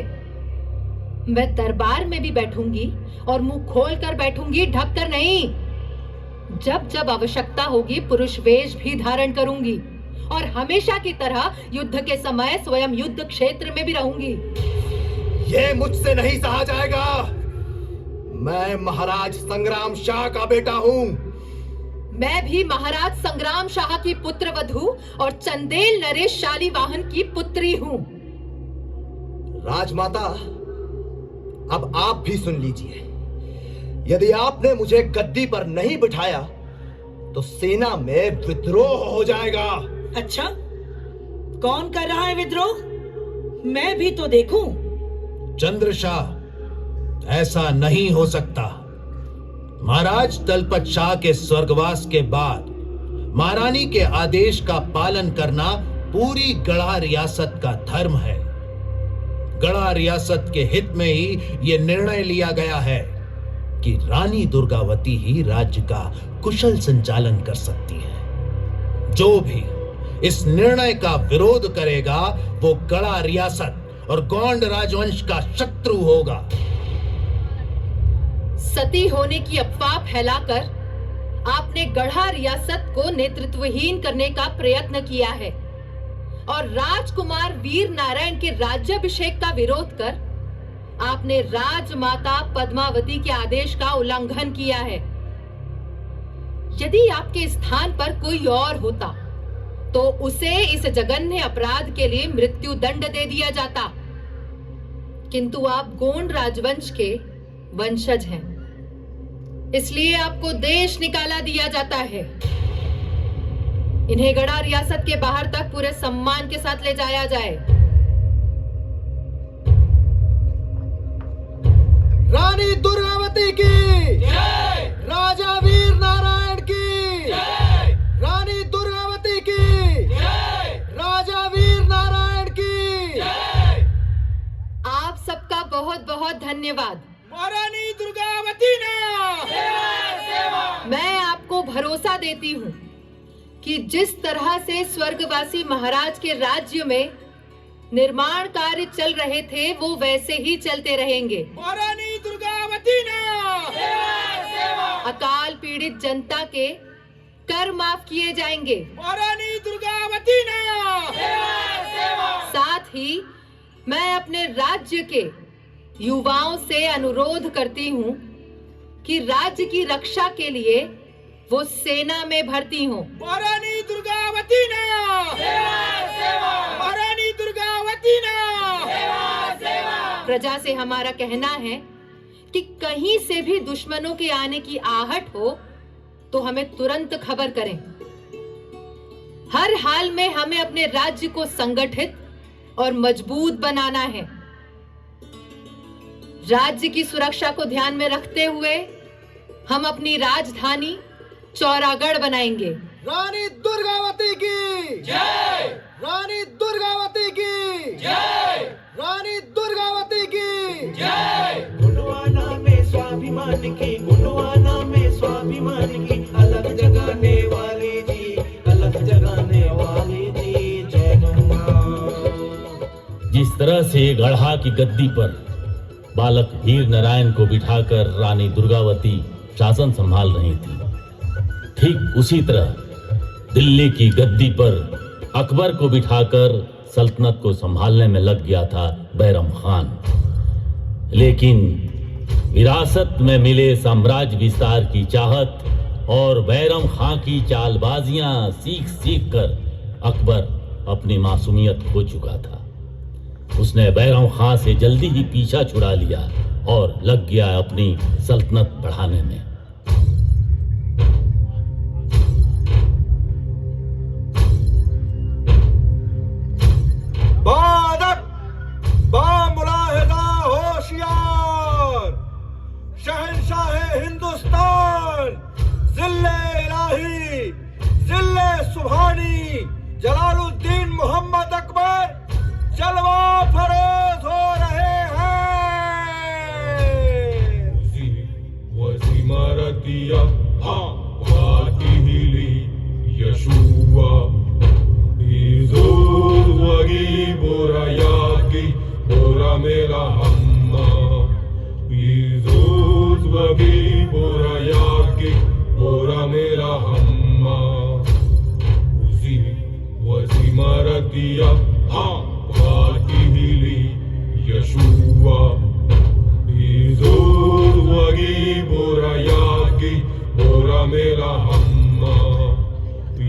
Speaker 8: मैं दरबार में भी बैठूंगी और मुंह खोल कर बैठूंगी, ढक कर नहीं। जब जब आवश्यकता होगी पुरुष वेश भी धारण करूंगी, और हमेशा की तरह युद्ध के समय स्वयं युद्ध क्षेत्र में भी रहूंगी।
Speaker 13: ये मुझसे नहीं सहा जाएगा। मैं महाराज संग्राम शाह का बेटा हूँ।
Speaker 8: मैं भी महाराज संग्राम शाह की पुत्र वधू और चंदेल नरेश शालीवाहन की पुत्री हूँ।
Speaker 13: राजमाता, अब आप भी सुन लीजिए। यदि आपने मुझे गद्दी पर नहीं बिठाया तो सेना में विद्रोह हो जाएगा।
Speaker 10: अच्छा, कौन कर रहा है विद्रोह? मैं भी तो देखूं।
Speaker 14: चंद्रशाह, ऐसा नहीं हो सकता। महाराज दलपत शाह के स्वर्गवास के बाद महारानी के आदेश का पालन करना पूरी गढ़ा रियासत का धर्म है। गढ़ा रियासत के हित में ही यह निर्णय लिया गया है कि रानी दुर्गावती ही राज्य का कुशल संचालन कर सकती है। जो भी इस निर्णय का विरोध करेगा वो गढ़ा रियासत और गोंड राजवंश का शत्रु होगा।
Speaker 8: सती होने की अफवाह फैलाकर आपने गढ़ा रियासत को नेतृत्वहीन करने का प्रयत्न किया है, और राजकुमार वीर नारायण के राज्याभिषेक का विरोध कर आपने राजमाता पद्मावती के आदेश का उल्लंघन किया है। यदि आपके स्थान पर कोई और होता तो उसे इस जघन्य अपराध के लिए मृत्यु दंड दे दिया जाता, किंतु आप गोंड राजवंश के वंशज हैं, इसलिए आपको देश निकाला दिया जाता है। इन्हें गढ़ा रियासत के बाहर तक पूरे सम्मान के साथ ले जाया जाए।
Speaker 2: रानी दुर्गावती की
Speaker 3: जय।
Speaker 2: राजा वीर नारायण की
Speaker 3: जय।
Speaker 2: रानी दुर्गावती की
Speaker 3: जय।
Speaker 2: राजा वीर नारायण की
Speaker 3: जय।
Speaker 8: आप सबका बहुत बहुत धन्यवाद।
Speaker 3: महारानी दुर्गावती ना सेवा सेवा।
Speaker 8: मैं आपको भरोसा देती हूँ कि जिस तरह से स्वर्गवासी महाराज के राज्य में निर्माण कार्य चल रहे थे वो वैसे ही चलते रहेंगे।
Speaker 3: महारानी दुर्गावती ना सेवा सेवा।
Speaker 8: अकाल पीड़ित जनता के कर माफ किए जाएंगे।
Speaker 3: महारानी दुर्गावती ना सेवा सेवा।
Speaker 8: साथ ही मैं अपने राज्य के युवाओं से अनुरोध करती हूँ कि राज्य की रक्षा के लिए वो सेना में भर्ती हों।
Speaker 3: महारानी दुर्गावती ना सेवा सेवा। महारानी दुर्गावती ना सेवा सेवा।
Speaker 8: प्रजा से हमारा कहना है कि कहीं से भी दुश्मनों के आने की आहट हो तो हमें तुरंत खबर करें। हर हाल में हमें अपने राज्य को संगठित और मजबूत बनाना है। राज्य की सुरक्षा को ध्यान में रखते हुए हम अपनी राजधानी चौरागढ़ बनाएंगे।
Speaker 12: रानी दुर्गावती की
Speaker 3: जय।
Speaker 12: रानी दुर्गावती की
Speaker 3: जय।
Speaker 12: रानी दुर्गावती की
Speaker 3: जय।
Speaker 6: गुणवाना में स्वाभिमान की, गुणवाना में स्वाभिमान की, अलग जगाने वाली जी, अलग जगाने वाली जी, जय गंगा।
Speaker 1: जिस तरह से गढ़ा की गद्दी पर बालक वीर नारायण को बिठाकर रानी दुर्गावती शासन संभाल रही थी, ठीक उसी तरह दिल्ली की गद्दी पर अकबर को बिठाकर सल्तनत को संभालने में लग गया था बैरम खान। लेकिन विरासत में मिले साम्राज्य विस्तार की चाहत और बैरम खां की चालबाजियां सीख सीख कर अकबर अपनी मासूमियत खो चुका था। उसने बैरम खां से जल्दी ही पीछा छुड़ा लिया और लग गया अपनी सल्तनत बढ़ाने में।
Speaker 12: बादक, बामुलाहिदा होशियार, शहंशाह हिंदुस्तान, जिल्ले इलाही, जिल्ले सुभानी, जलालुद्दीन मोहम्मद अकबर जलवा फरोज हो रहे हैं।
Speaker 15: वजीमारतिया हाँ वाती हिली यशुआ इज़ोर वगी बोरा याकी बोरा मेला हम्मा इज़ोर वगी बोरा याकी बोरा मेला हम्मा वजीमारतिया हाँ वाती हिली यशुआ इज़ोर वगी बोरा याकी बोरा मेला हम्मा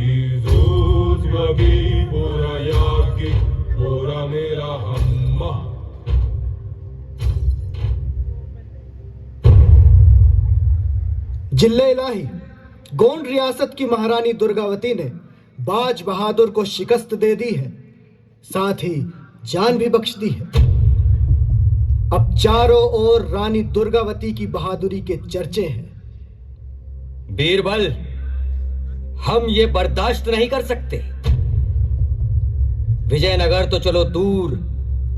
Speaker 15: इज़ोर वगी बोरा याकी बोरा मेला हम्मा।
Speaker 12: जिले इलाही, गोंड रियासत की महारानी दुर्गावती ने बाज बहादुर को शिकस्त दे दी है, साथ ही जान भी बख्श दी है। अब चारों ओर रानी दुर्गावती की बहादुरी के चर्चे हैं।
Speaker 3: बीरबल, हम ये बर्दाश्त नहीं कर सकते। विजयनगर तो चलो दूर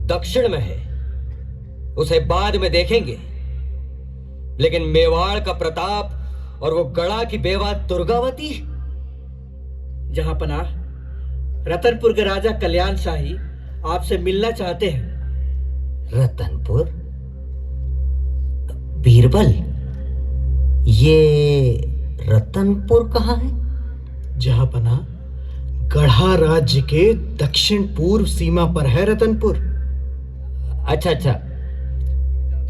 Speaker 3: दक्षिण में है, उसे बाद में देखेंगे, लेकिन मेवाड़ का प्रताप और वो गढ़ा की बेवा दुर्गावती।
Speaker 10: जहां पनाह, रतनपुर के राजा कल्याण शाही आपसे मिलना चाहते हैं।
Speaker 3: रतनपुर? बीरबल, ये रतनपुर कहाँ है?
Speaker 12: जहां पनाह, गढ़ा राज्य के दक्षिण पूर्व सीमा पर है रतनपुर।
Speaker 3: अच्छा अच्छा,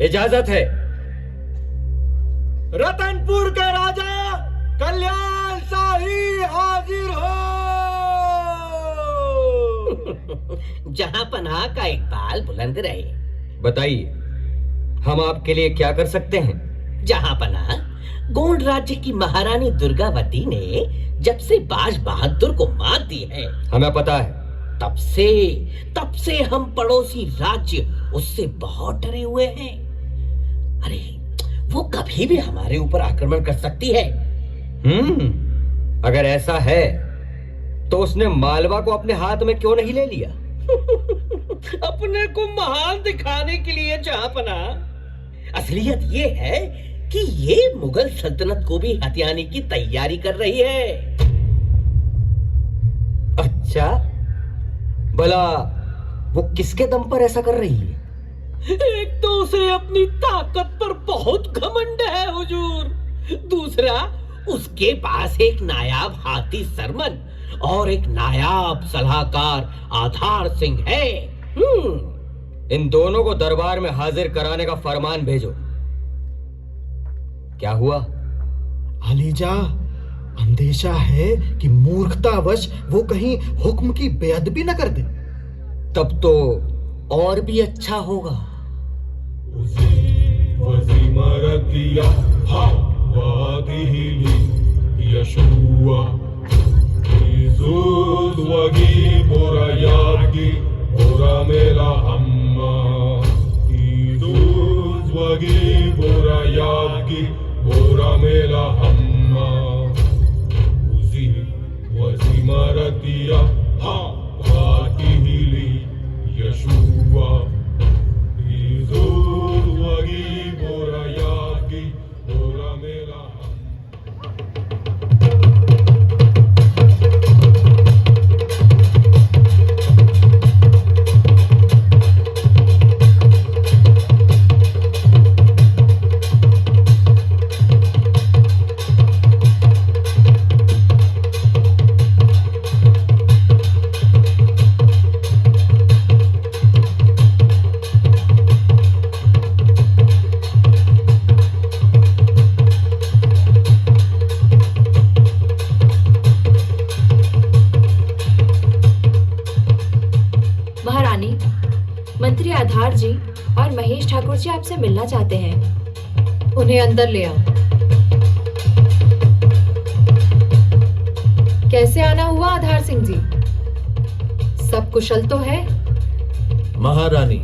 Speaker 3: इजाजत है।
Speaker 12: रतनपुर के राजा कल्याण शाही हाजिर हो।
Speaker 3: जहां पनाह का इकबाल बुलंद रहे। बताइए, हम आपके लिए क्या कर सकते हैं? जहां पनाह, गोंड राज्य की महारानी दुर्गावती ने जब से बाज बहादुर को मात दी है, हमें पता है, तब से हम पड़ोसी राज्य उससे बहुत डरे हुए हैं। अरे, वो कभी भी हमारे ऊपर आक्रमण कर सकती है। अगर ऐसा है तो उसने मालवा को अपने हाथ में क्यों नहीं ले लिया? अपने को महान दिखाने के लिए जहांपना। असलियत ये है कि ये मुगल सल्तनत को भी हथियाने की तैयारी कर रही है। अच्छा, भला वो किसके दम पर ऐसा कर रही है? एक तो उसे अपनी ताकत पर बहुत घमंड है हुजूर, दूसरा उसके पास एक नायाब हाथी सरमन और एक नायाब सलाहकार आधार सिंह है। इन दोनों को दरबार में हाजिर कराने का फरमान भेजो। क्या हुआ?
Speaker 12: अलीजा, अंदेशा है कि मूर्खतावश वो कहीं हुक्म की बेअदबी न कर दे।
Speaker 3: तब तो और भी अच्छा होगा।
Speaker 15: वजीमारतिया हाँ वादिहिली यशुआ इज़ुद वगी बोरा यागी बोरा मेला हम्मा इज़ुद वगी बोरा यागी बोरा पोरा मेरा हम्मा उजी वजी मारतिया हा भाती हिली यशुआ इजोर वगी पोरा यागी पोरा मेरा
Speaker 8: मंत्री आधार जी और महेश ठाकुर जी आपसे मिलना चाहते हैं। उन्हें अंदर ले आओ। कैसे आना हुआ आधार सिंह जी? सब कुशल तो है?
Speaker 14: महारानी,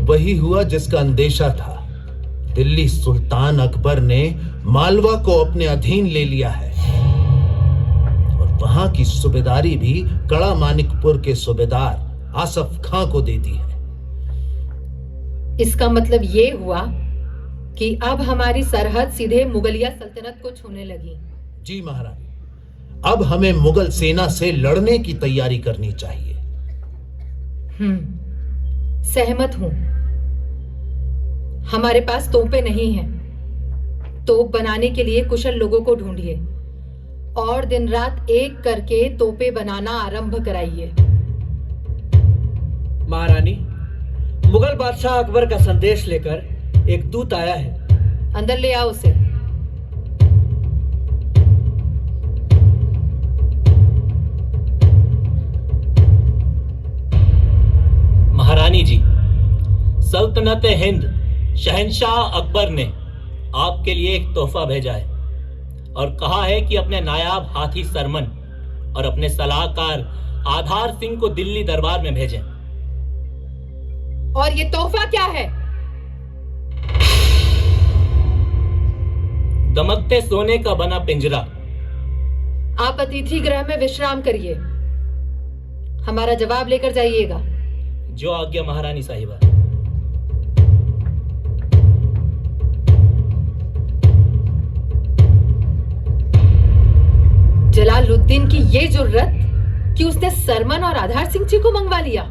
Speaker 14: वही हुआ जिसका अंदेशा था। दिल्ली सुल्तान अकबर ने मालवा को अपने अधीन ले लिया है और वहां की सूबेदारी भी कड़ा मानिकपुर के सूबेदार आसफ खां को दे दी है।
Speaker 8: इसका मतलब ये हुआ कि अब हमारी सरहद सीधे मुगलिया सल्तनत को छूने लगी।
Speaker 14: जी महारानी, अब हमें मुगल सेना से लड़ने की तैयारी करनी चाहिए।
Speaker 8: सहमत हूं। हमारे पास तोपें नहीं हैं। तोप बनाने के लिए कुशल लोगों को ढूंढिए और दिन रात एक करके तोपें बनाना आरंभ कराइए।
Speaker 3: महारानी, मुगल बादशाह अकबर का संदेश लेकर एक दूत आया है।
Speaker 8: अंदर ले आओ उसे।
Speaker 16: महारानी जी, सल्तनत हिंद शहंशाह अकबर ने आपके लिए एक तोहफा भेजा है और कहा है कि अपने नायाब हाथी सरमन और अपने सलाहकार आधार सिंह को दिल्ली दरबार में भेजें।
Speaker 8: और ये तोहफा क्या है?
Speaker 16: दमकते सोने का बना पिंजरा।
Speaker 8: आप अतिथि गृह में विश्राम करिए। हमारा जवाब लेकर जाइएगा।
Speaker 16: जो आज्ञा महारानी साहिबा।
Speaker 8: जलालुद्दीन की ये जुर्रत कि उसने सरमन और आधार सिंह जी को मंगवा लिया।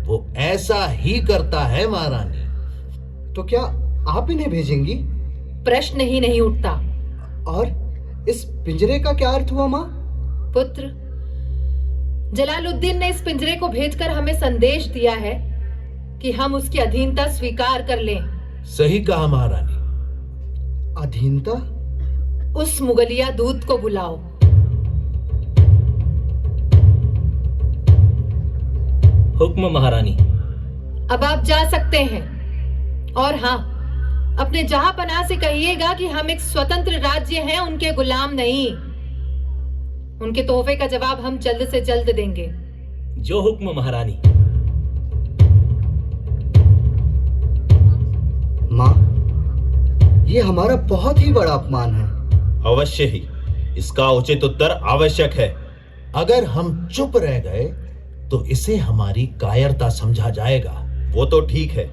Speaker 14: वो ऐसा ही करता है महारानी।
Speaker 12: तो क्या आप इन्हें भेजेंगी?
Speaker 8: प्रश्न ही नहीं उठता।
Speaker 12: और इस पिंजरे का क्या अर्थ हुआ माँ?
Speaker 8: पुत्र, जलालुद्दीन ने इस पिंजरे को भेजकर हमें संदेश दिया है कि हम उसकी अधीनता स्वीकार कर लें।
Speaker 14: सही कहा महारानी।
Speaker 12: अधीनता?
Speaker 8: उस मुगलिया दूत को बुलाओ।
Speaker 16: हुक्म महारानी।
Speaker 8: अब आप जा सकते हैं। और हाँ, अपने जहांपनाह से कहिएगा कि हम एक स्वतंत्र राज्य हैं, उनके गुलाम नहीं। उनके तोहफे का जवाब हम जल्द से जल्द देंगे।
Speaker 16: जो हुक्म महारानी।
Speaker 12: माँ, ये हमारा बहुत ही बड़ा अपमान है।
Speaker 13: अवश्य ही, इसका उचित उत्तर आवश्यक है।
Speaker 14: अगर हम चुप रह गए तो इसे हमारी कायरता समझा जाएगा।
Speaker 13: वो तो ठीक है,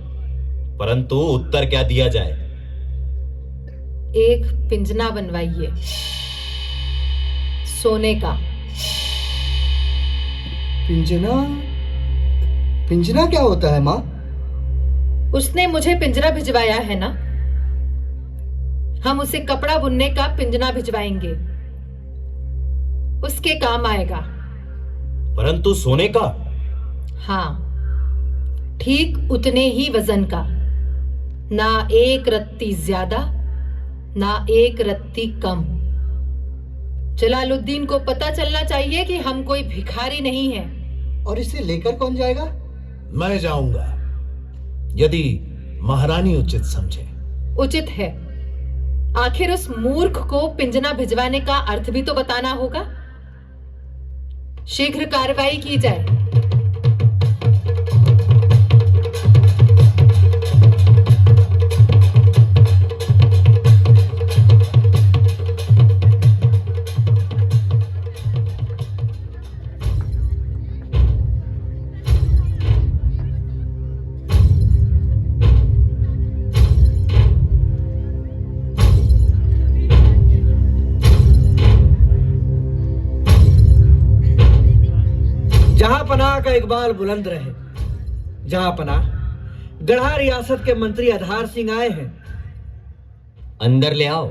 Speaker 13: परंतु उत्तर क्या दिया जाए?
Speaker 8: एक पिंजना बनवाइए, सोने का।
Speaker 12: पिंजना? पिंजना क्या होता है माँ?
Speaker 8: उसने मुझे पिंजरा भिजवाया है ना, हम उसे कपड़ा बुनने का पिंजना भिजवाएंगे। उसके काम आएगा।
Speaker 13: परंतु सोने का?
Speaker 8: हाँ, ठीक उतने ही वजन का। ना एक रत्ती ज्यादा, ना एक रत्ती कम। जलालुद्दीन को पता चलना चाहिए कि हम कोई भिखारी नहीं हैं।
Speaker 12: और इसे लेकर कौन जाएगा?
Speaker 14: मैं जाऊंगा, यदि महारानी उचित समझे।
Speaker 8: उचित है। आखिर उस मूर्ख को पिंजना भिजवाने का अर्थ भी तो बताना होगा। शीघ्र कार्रवाई की जाए।
Speaker 17: जहां पनाह का इकबाल बुलंद रहे। जहां पनाह गढ़ा रियासत के मंत्री आधार सिंह आए हैं।
Speaker 3: अंदर ले आओ।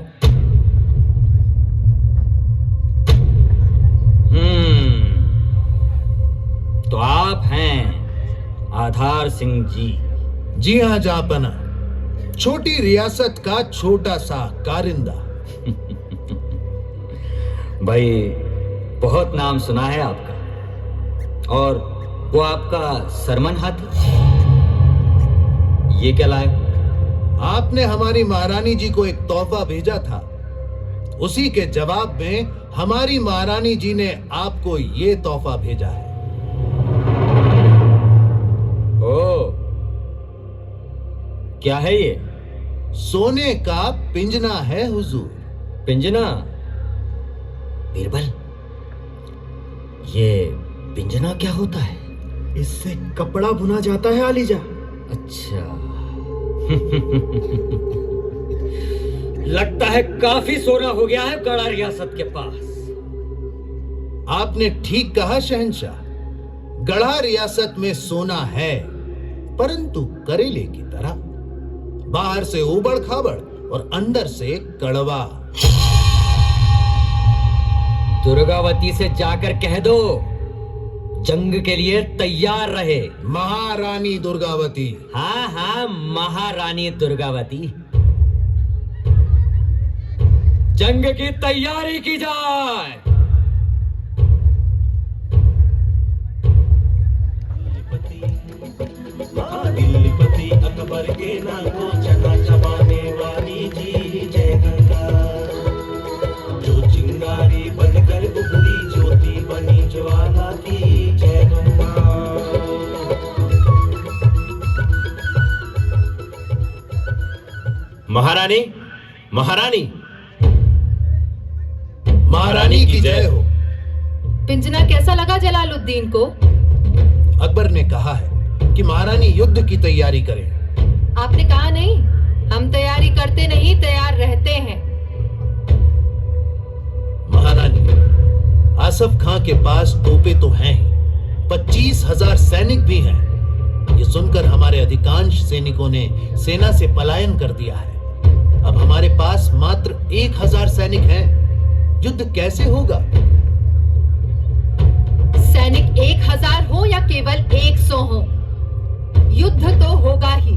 Speaker 3: तो आप हैं आधार सिंह जी?
Speaker 14: जी हाँ जहाँपना, छोटी रियासत का छोटा सा कारिंदा।
Speaker 3: भाई बहुत नाम सुना है आपका। और वो आपका सरमन हाथी, ये क्या लाए?
Speaker 14: आपने हमारी महारानी जी को एक तोहफा भेजा था, उसी के जवाब में हमारी महारानी जी ने आपको ये तोहफा भेजा है।
Speaker 3: ओ, क्या है ये?
Speaker 14: सोने का पिंजना है हुजूर।
Speaker 3: पिंजना? बीरबल, ये पिंजना क्या होता है?
Speaker 17: इससे कपड़ा बुना जाता है आलीजा।
Speaker 3: अच्छा। लगता है काफी सोना हो गया है गढ़ा रियासत के पास।
Speaker 14: आपने ठीक कहा शहंशाह, गढ़ा रियासत में सोना है, परंतु करेले की तरह, बाहर से उबड़ खाबड़ और अंदर से कड़वा।
Speaker 3: दुर्गावती से जाकर कह दो जंग के लिए तैयार रहे।
Speaker 14: महारानी दुर्गावती।
Speaker 3: हाँ हाँ, महारानी दुर्गावती। जंग की तैयारी की जाए।
Speaker 6: दिल्लीपति अकबर के नाम को चना चबाने वाली जी जय गंगा, जो चिंगारी बनकर उभरी ज्योति बनी ज्वाला की जय गंगा।
Speaker 13: महारानी, महारानी,
Speaker 14: महारानी की जय हो।
Speaker 8: पिंजना कैसा लगा जलालुद्दीन को?
Speaker 14: अकबर ने कहा है कि महारानी युद्ध की तैयारी करें।
Speaker 8: आपने कहा नहीं, हम तैयारी करते नहीं, तैयार रहते हैं।
Speaker 14: महारानी, आसफ खां के पास तोपे तो हैं ही, 25,000 सैनिक भी हैं। ये सुनकर हमारे अधिकांश सैनिकों ने सेना से पलायन कर दिया है। अब हमारे पास मात्र 1,000 सैनिक हैं। युद्ध कैसे होगा?
Speaker 8: सैनिक 1,000 हो या केवल 100 हो, युद्ध तो होगा ही।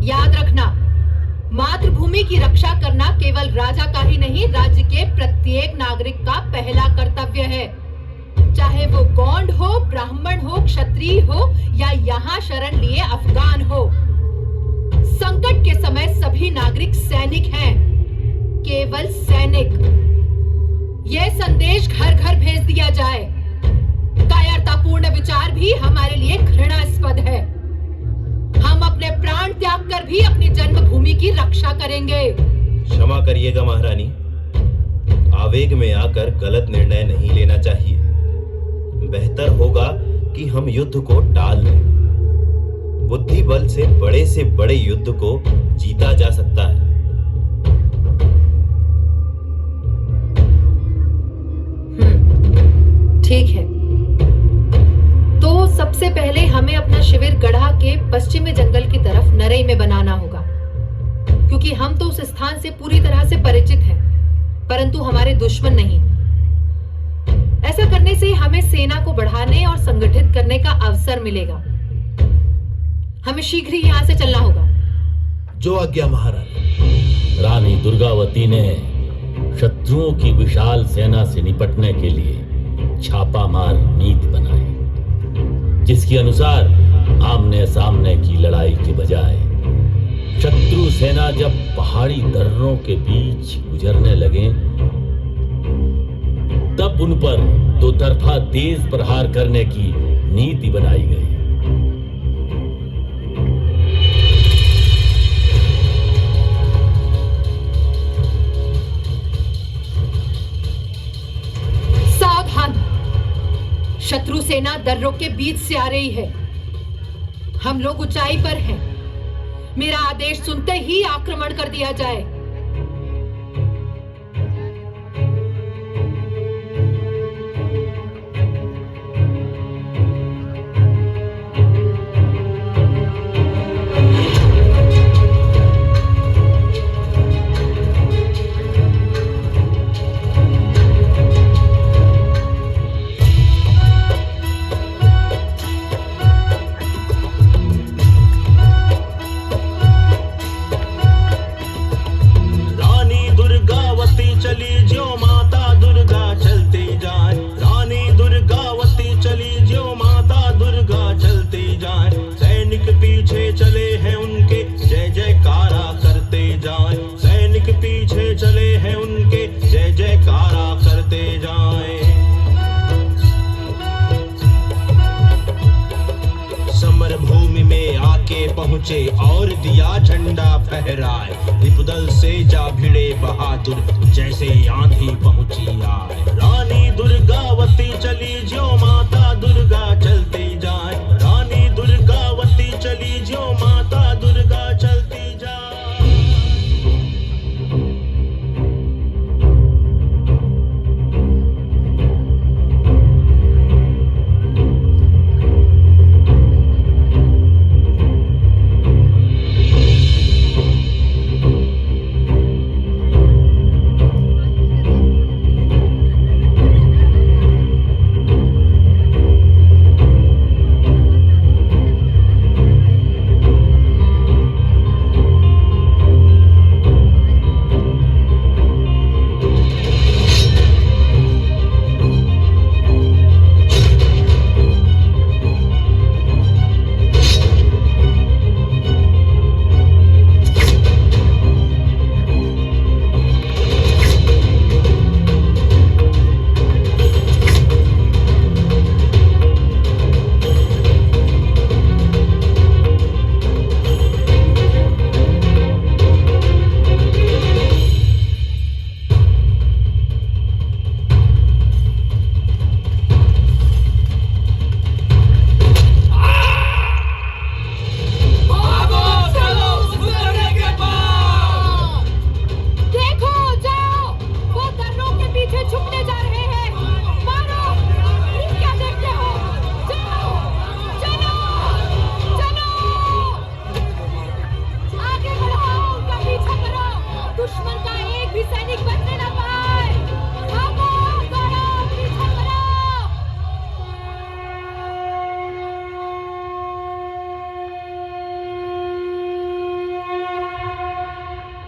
Speaker 8: याद रखना, मातृभूमि की रक्षा करना केवल राजा का ही नहीं, राज्य के प्रत्येक नागरिक का पहला कर्तव्य है। चाहे वो गौंड हो, ब्राह्मण हो, क्षत्रिय हो या यहाँ शरण लिए अफगान हो। संकट के समय सभी नागरिक सैनिक हैं, केवल सैनिक। यह संदेश घर घर भेज दिया जाए। कायरतापूर्ण विचार भी हमारे लिए घृणास्पद है। हम अपने प्राण त्याग कर भी अपनी जन्मभूमि की रक्षा करेंगे।
Speaker 13: क्षमा करिएगा महारानी, आवेग में आकर गलत निर्णय नहीं लेना चाहिए। बेहतर होगा कि हम युद्ध को टाल लें। बुद्धि बल से बड़े युद्ध को जीता जा सकता है।
Speaker 8: ठीक है, तो सबसे पहले हमें अपना शिविर गढ़ा के पश्चिमी जंगल की तरफ नरई में बनाना होगा, क्योंकि हम तो उस स्थान से पूरी तरह से परिचित हैं, परंतु हमारे दुश्मन नहीं। ऐसा करने से हमें सेना को बढ़ाने और संगठित करने का अवसर मिलेगा। हमें शीघ्र ही यहाँ से चलना होगा।
Speaker 14: जो आज्ञा महारानी।
Speaker 1: रानी दुर्गावती ने शत्रुओं की विशाल सेना से निपटने के लिए छापामार नीति बनाई, जिसके अनुसार आमने सामने की लड़ाई के बजाय शत्रु सेना जब पहाड़ी दर्रों के बीच गुजरने लगे, तब उन पर दो तरफा तेज प्रहार करने की नीति बनाई गई।
Speaker 8: सावधान, शत्रु सेना दर्रों के बीच से आ रही है। हम लोग ऊंचाई पर हैं। मेरा आदेश सुनते ही आक्रमण कर दिया जाए।
Speaker 6: पहुँचे और दिया झंडा फहराए। विपदल से जा भिड़े बहादुर जैसे आंधी पहुँची आए। रानी दुर्गावती चली ज्यों माता दुर्गा चलती जाए। रानी दुर्गावती चली ज्यों माता दुर्गा चलती जाए।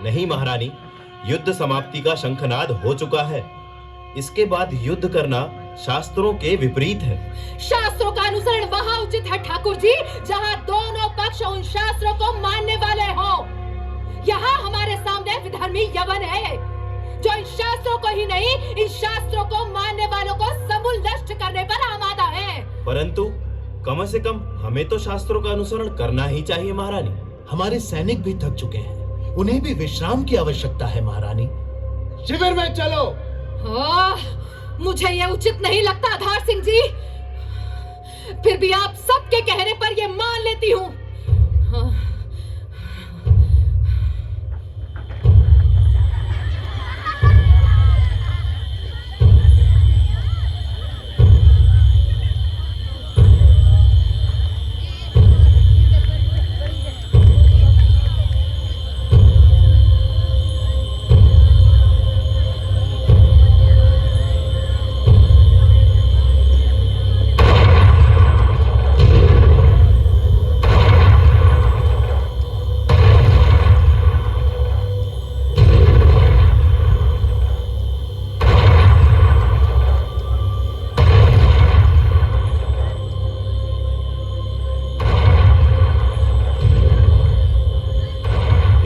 Speaker 13: नहीं महारानी, युद्ध समाप्ति का शंखनाद हो चुका है। इसके बाद युद्ध करना शास्त्रों के विपरीत है।
Speaker 8: शास्त्रों का अनुसरण वहाँ उचित है ठाकुर जी, जहाँ दोनों पक्ष उन शास्त्रों को मानने वाले हो। यहाँ हमारे सामने विधर्मी यवन है, जो इन शास्त्रों को ही नहीं, इन शास्त्रों को मानने वालों को समूल नष्ट करने पर आमादा है।
Speaker 13: परंतु कम से कम हमें तो शास्त्रों का अनुसरण करना ही चाहिए महारानी।
Speaker 14: हमारे सैनिक भी थक चुके हैं, उन्हें भी विश्राम की आवश्यकता है महारानी।
Speaker 12: शिविर में चलो।
Speaker 8: मुझे यह उचित नहीं लगता आधार सिंह जी, फिर भी आप सबके कहने पर यह मान लेती हूँ।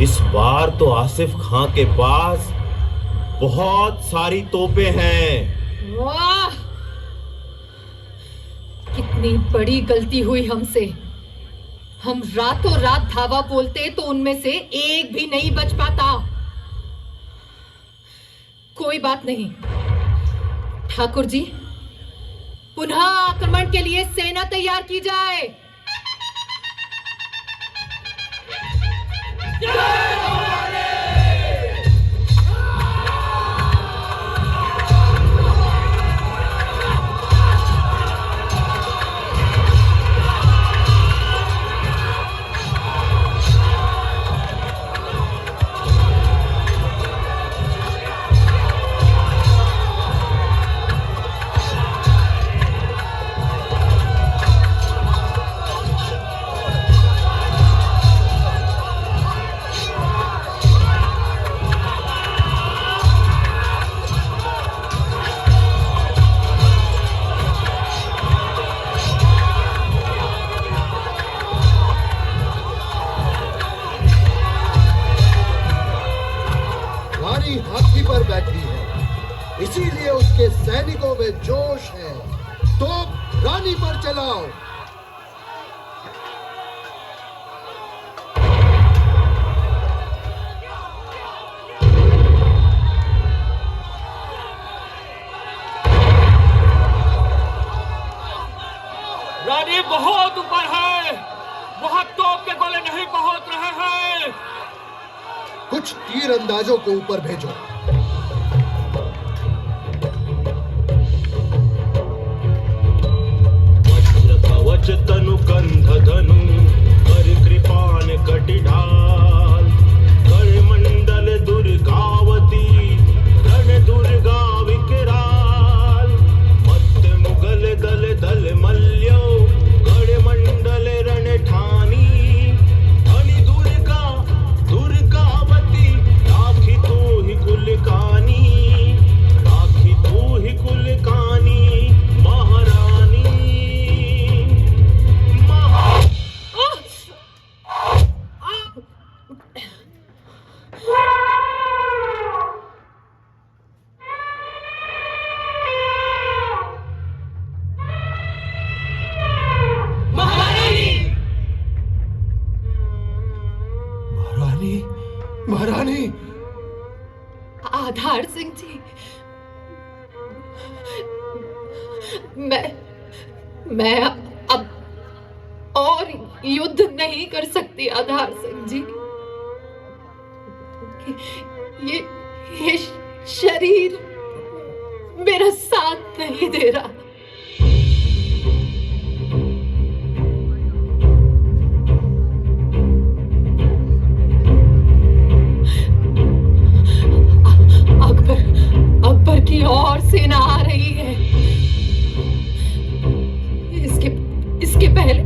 Speaker 13: इस बार तो आसिफ खां के पास बहुत सारी तोपें हैं।
Speaker 8: वाह! कितनी बड़ी गलती हुई हमसे। हम रातों रात धावा बोलते तो उनमें से एक भी नहीं बच पाता। कोई बात नहीं ठाकुर जी, पुनः आक्रमण के लिए सेना तैयार की जाए।
Speaker 18: हाथी पर बैठी है, इसीलिए उसके सैनिकों में जोश है। तोप रानी पर चलाओ।
Speaker 5: बहुत ऊपर है, वहां तोप के गोले नहीं पहुंच रहे हैं।
Speaker 18: कुछ तीरंदाजों को ऊपर भेजो।
Speaker 6: वज्र कवच तनु कंध धनु कर कृपान कटि ढाल कर मंडल दुर्गावती रण दुर्गा विकराल मत मुगल दल दल मल्यो गढ़ मंडल रण ठानी धनी दुर्गा दुर्गावती राखी तू ही कुल कानी राखी तू ही कुल कानी महारानी
Speaker 18: महारानी।
Speaker 8: आधार सिंह जी, मैं अब और युद्ध नहीं कर सकती आधार सिंह जी। ये शरीर मेरा साथ नहीं दे रहा। अकबर की और सेना आ रही है। इसके पहले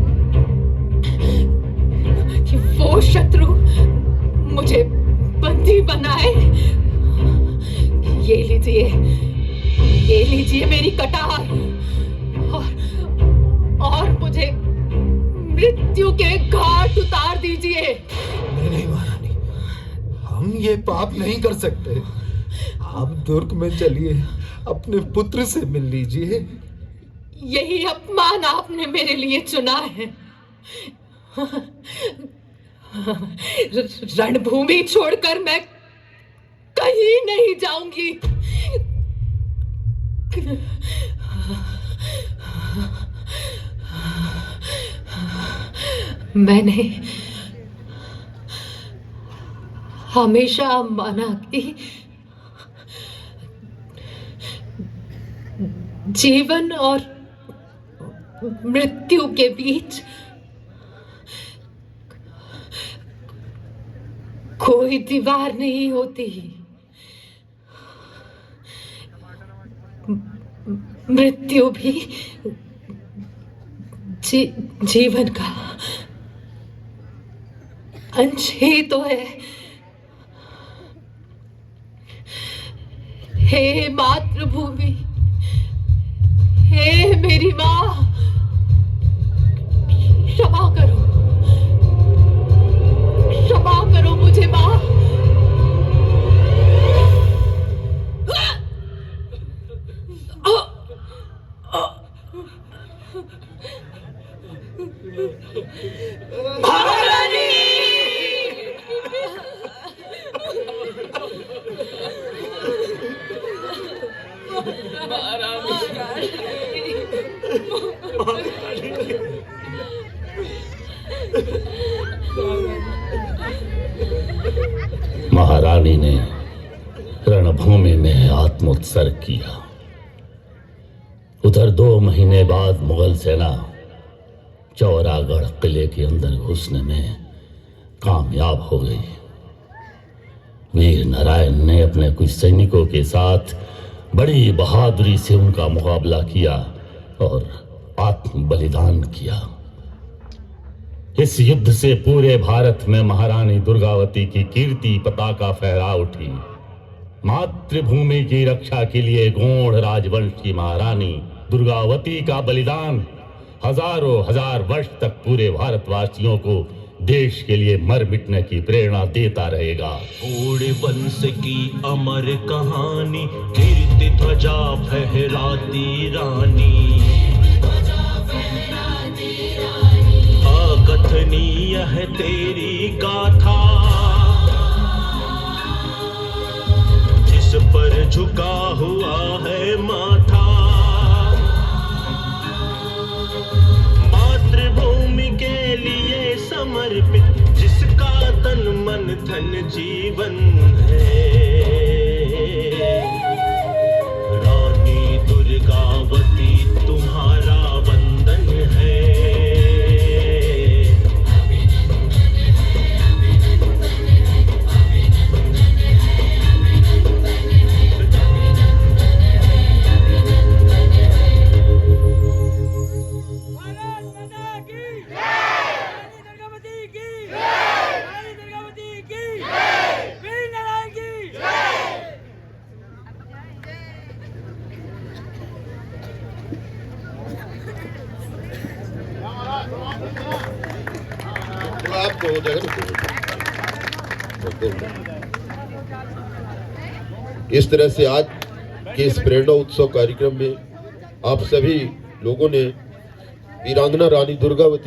Speaker 8: कि वो शत्रु मुझे बंदी बनाए। ये लीजिए मेरी कटार और मुझे मृत्यु के घाट उतार दीजिए।
Speaker 18: नहीं महारानी, हम ये पाप नहीं कर सकते। आप दुर्ग में चलिए, अपने पुत्र से मिल लीजिए।
Speaker 8: यही अपमान आपने मेरे लिए चुना है। रणभूमि छोड़कर मैं कहीं नहीं जाऊंगी। मैंने हमेशा माना कि जीवन और मृत्यु के बीच कोई दीवार नहीं होती। मृत्यु भी जीवन का अंश ही तो है। हे मातृभूमि, हे मेरी माँ, क्षमा करो मुझे माँ।
Speaker 1: महारानी ने रणभूमि में आत्मोत्सर्ग किया। उधर 2 महीने बाद मुगल सेना चौरागढ़ किले के अंदर घुसने में कामयाब हो गई। वीर नारायण ने अपने कुछ सैनिकों के साथ बड़ी बहादुरी से उनका मुकाबला किया और आत्म बलिदान किया। इस युद्ध से पूरे भारत में महारानी दुर्गावती की कीर्ति पताका फहरा उठी। मातृभूमि की रक्षा के लिए गोंड राजवंश की महारानी दुर्गावती का बलिदान हजारों हजार वर्ष तक पूरे भारतवासियों को देश के लिए मर मिटने की प्रेरणा देता रहेगा।
Speaker 6: घोड़े वंश की अमर कहानी, कीर्ति ध्वजा फहराती रानी, अकथनीय है तेरी गाथा, जिस पर झुका हुआ है माथा। मातृभूमि समर्पित, जिसका तन मन धन जीवन है। रानी दुर्गावती तुम्हारा वंदन है।
Speaker 19: आपको हो जाएगा। इस तरह से आज के इस प्रेरणा उत्सव कार्यक्रम में आप सभी लोगों ने वीरांगना रानी दुर्गावती